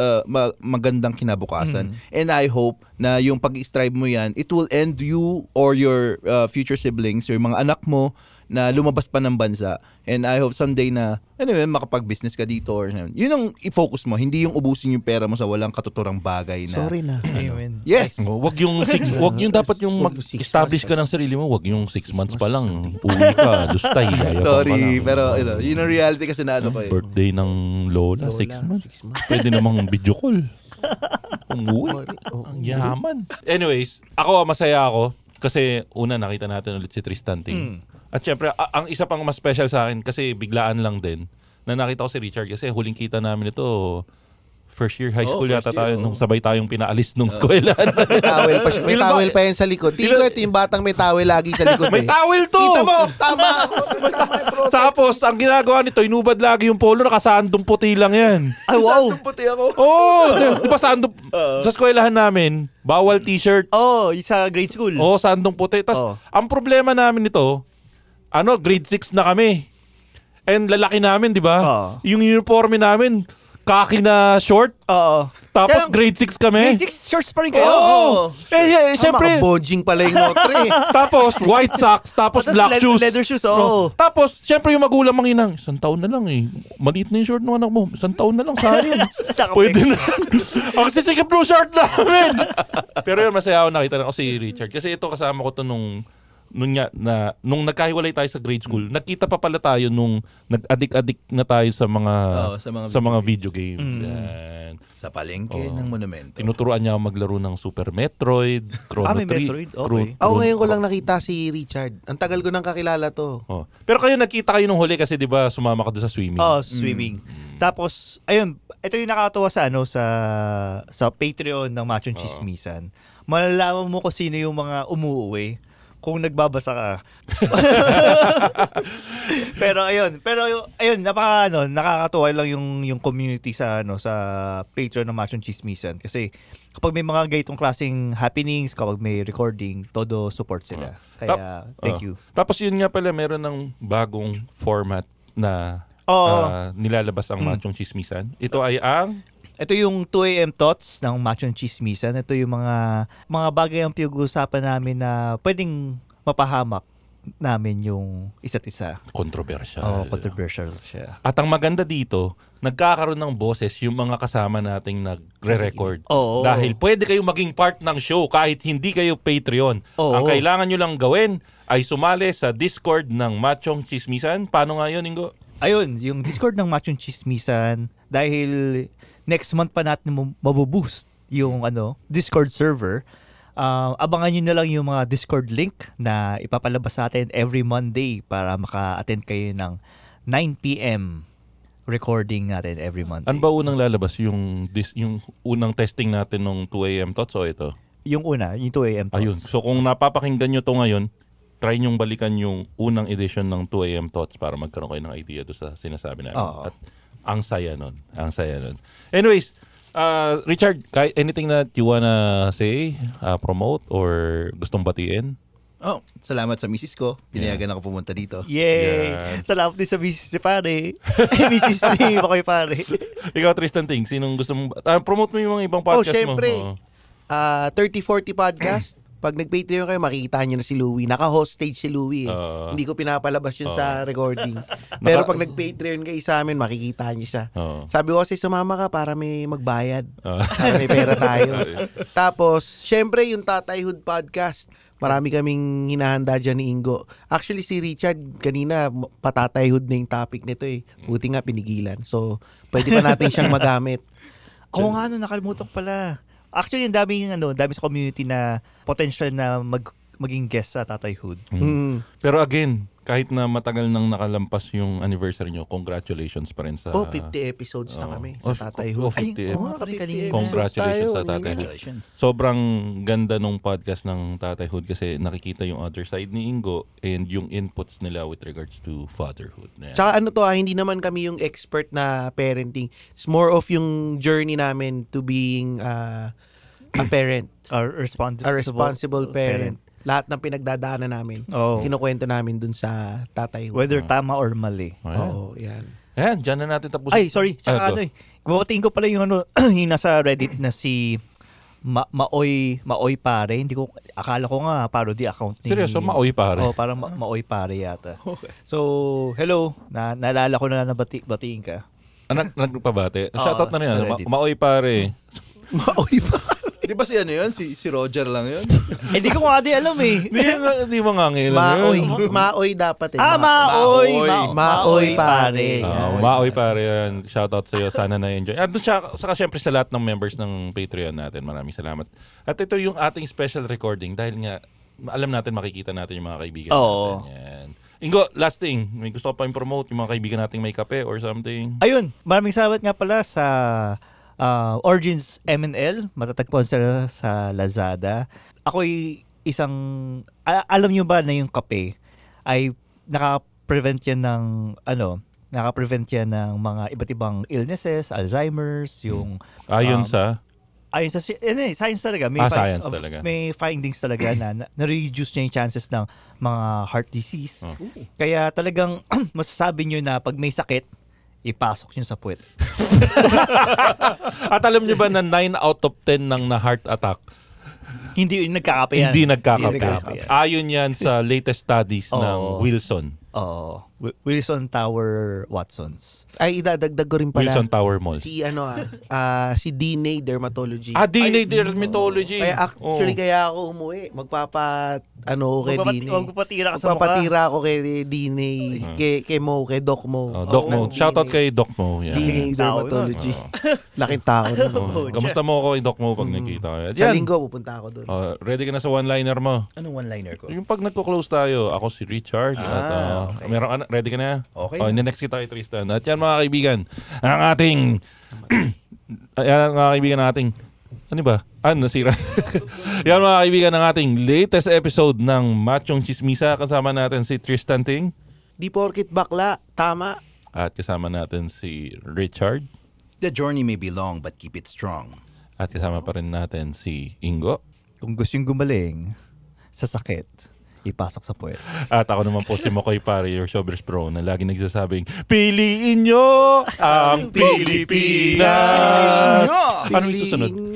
magandang kinabukasan. And I hope na yung pag-strive mo yan, it will end you or your future siblings, yung mga anak mo na lumabas pa ng bansa. And I hope someday na makapag-business ka dito or yun ang i-focus mo, hindi yung ubusin yung pera mo sa walang katuturang bagay na.
Sorry na.
Amen.
Yes.
Wag yung dapat yung mag-establish ka ng sarili mo, wag yung 6 months pa lang uwi ka, dustay.
Sorry, pero yun ang reality kasi na ko eh.
Birthday ng Lola, 6 months. Pwede namang video call. Umuwi. Ang yaman. Anyways, masaya ako kasi una nakita natin ulit si Tristan Ting. At syempre, ang isa pang mas special sa akin kasi biglaan lang din na nakita ko si Richard kasi huling kita namin ito First year high school
first
yata
year,
tayo nung sabay tayong pinaalis nung eskwela.
May towel pa yan sa likod. Tingin ko ito yung batang may towel lagi sa likod.
May towel to!
Kita mo, tama ako. Tama yung bro.
Tapos, ang ginagawa nito, inubad lagi yung polo, nakasandong puti lang yan.
Ay, wow.
Puti ako.
Di ba sandong, sa eskwelahan namin, bawal t-shirt.
Sa grade school.
Sandong puti. Tapos, ang problema namin nito, grade 6 na kami. And lalaki namin, di ba? Yung uniforme namin, kaki na short. Tapos grade 6 kami.
Grade 6 shorts pa rin kayo?
Siyempre.
Makabodging pala yung notre.
Tapos white socks, tapos black shoes.
Leather shoes,
Tapos, siyempre yung magulang manginang, 1 taon na lang eh. Maliit na yung short ng anak mo. 1 taon na lang, sayang. Pwede na. Ang sisikip ng short namin. Pero yun, masaya ako nakita na ko si Richard. Kasi ito kasama ko to nung nagkahiwalay tayo sa grade school, nagkita pa pala tayo nung nag-adik-adik na tayo sa mga video games. Yan.
Sa palengke ng monumento.
Tinuturuan niya ako maglaro ng Super Metroid, Chrono
may Metroid? Okay.
Ngayon ko lang nakita si Richard. Ang tagal ko nang kakilala to.
Pero kayo nagkita kayo nung huli kasi 'di ba sumama ka doon sa swimming.
Swimming. Tapos ayun, ito yung nakakatuwa sa Patreon ng Machong Chismisan. Malalaman mo kung sino yung mga umuuwi kung nagbabasa ka. pero ayun, nakakatuwa lang yung community sa Patreon ng Machong Chismisan kasi kapag may mga ganitong klaseng happenings, kapag may recording, todo support sila. Kaya thank you.
Tapos yun nga pala, meron ng bagong format na nilalabas ang Machong Chismisan. Ito ay
ito yung 2 AM Thoughts ng Machong Chismisan. Ito yung mga bagay ang pinag-uusapan namin na pwedeng mapahamak namin yung isa't isa.
Controversial.
Controversial siya.
At ang maganda dito, nagkakaroon ng boses yung mga kasama nating nagre-record. Dahil pwede kayong maging part ng show kahit hindi kayo Patreon. Ang kailangan nyo lang gawin ay sumali sa Discord ng Machong Chismisan. Paano nga yun, Ingo?
Ayun, yung Discord ng Machong Chismisan, dahil next month pa natin mabuboost yung Discord server. Abangan nyo na lang yung mga Discord link na ipapalabas natin every Monday para maka-attend kayo ng 9 p.m. recording natin every Monday.
Ano ba unang lalabas? Yung unang testing natin ng 2 AM Thoughts o ito?
Yung una, yung 2 AM Thoughts.
Ayun. So kung napapakinggan nyo to ngayon, try nyong balikan yung unang edition ng 2 AM Thoughts para magkaroon kayo ng idea doon sa sinasabi namin. At ang saya nun. Anyways, Richard, anything that you wanna say, promote, or gustong batiin?
Salamat sa misis ko. Pinayagan ako pumunta dito.
Yay! Yeah. Salamat din sa misis ni pare. Misis ni Makoy pare.
Ikaw, Tristan Ting, sinong gusto mong promote mo yung mga ibang podcast
syempre.
mo?
3040 Podcast. Pag nag-Patreon kayo, makikita nyo na si Louie. Naka-host stage si Louie. Hindi ko pinapalabas yun sa recording. Pero pag nag-Patreon kayo sa amin, makikita nyo siya. Sabi ko kasi sumama ka para may magbayad. Para may pera tayo. Tapos, syempre yung Tatayhood Podcast. Marami kaming hinahanda dyan ni Ingo. Actually, si Richard, kanina, patatayhood na yung topic nito eh. Buti nga pinigilan. So, pwede pa natin siyang magamit.
Oo nga, nakalimutan ko pala. Actually, ang dami sa community na potential na maging guest sa Tatayhood.
Pero again, kahit na matagal nang nakalampas yung anniversary nyo, congratulations pa rin sa...
50 episodes na kami sa Tatayhood.
50 congratulations sa Tatayhood. Sobrang ganda nung podcast ng Tatayhood kasi nakikita yung other side ni Ingo and yung inputs nila with regards to fatherhood.
Tsaka hindi naman kami yung expert na parenting. It's more of yung journey namin to being a parent.
A responsible parent.
Lahat ng pinagdadaanan namin, kinukwento namin dun sa Tatayhood.
Whether tama or mali.
Yan.
Ayan, dyan na natin tapusin.
Ay, sorry. Tsaka gumawatiin ko pala yung yung nasa Reddit na si Maoy Pare. Akala ko nga parody account ni...
Seryoso, Maoy Pare?
Parang Maoy Pare yata. Okay. So, hello. Naalala ko na batiin ka.
Nagpabate. Shoutout na rin. Maoy Pare.
Maoy Pare.
Di ba si yun? Si Roger lang yun?
Hindi ko nga alam eh.
Di mo nga ngayon.
Maoy dapat eh.
Maoy Pare.
Maoy Pare yan. Shoutout sa'yo. Sana na-enjoy. At saka syempre sa lahat ng members ng Patreon natin. Maraming salamat. At ito yung ating special recording dahil nga alam natin, makikita natin yung mga kaibigan natin. Yan. Ingo, last thing. May gusto ko pa i-promote yung mga kaibigan nating may kape or something.
Ayun. Maraming salamat nga pala sa Origins MNL, matatagpuan sa Lazada. Ako'y isang, alam nyo ba na yung kape ay naka-prevent yan ng, naka-prevent yan ng mga iba't ibang illnesses, Alzheimer's, yung...
Ayon sa
science talaga.
Science talaga.
May findings talaga na-reduce niya yung chances ng mga heart disease. Kaya talagang masasabi nyo na pag may sakit, ipasok nyo sa puwet.
At alam nyo ba na 9 out of 10 ng na-heart attack,
hindi nagkakape yan.
Hindi nagkakape. Ayon yan sa latest studies ng Wilson.
Wilson Tower Watsons.
Ay, idadagdag ko rin pala.
Wilson Tower Mall.
Si si DNA Dermatology.
DNA Dermatology.
Kaya actually kaya ako umuwi.
Magpapatira ka sa mukha.
Magpapatira ako kay DNA, kay Mo, kay Doc Mo.
Doc Mo. Shoutout kay Doc Mo. Yeah.
DNA Dermatology. Laking tao nun.
Kamusta mo ako kay Doc Mo pag nakita ko?
Sa linggo pupunta ako doon.
Ready ka na sa one-liner mo?
Anong one-liner ko?
Yung pag nagko-close tayo, ako si Richard.
Okay.
Ready ka na?
Okay.
Next kita kay Tristan. At yan mga kaibigan, ang ating yan mga kaibigan nating ano ba? Nasira. Yan mga kaibigan ng ating latest episode ng Machong Chismisa. Kasama natin si Tristan Ting.
Di porkit bakla, tama.
At kasama natin si Richard.
The journey may be long but keep it strong.
At kasama pa rin natin si Ingo.
Kung gusto yung gumaling sa sakit, ipasok sa puwet.
At ako naman po si Mokoy Pare, your showbiz bro, na lagi nagsasabing, piliin nyo ang Pilipinas! Ano yung susunod?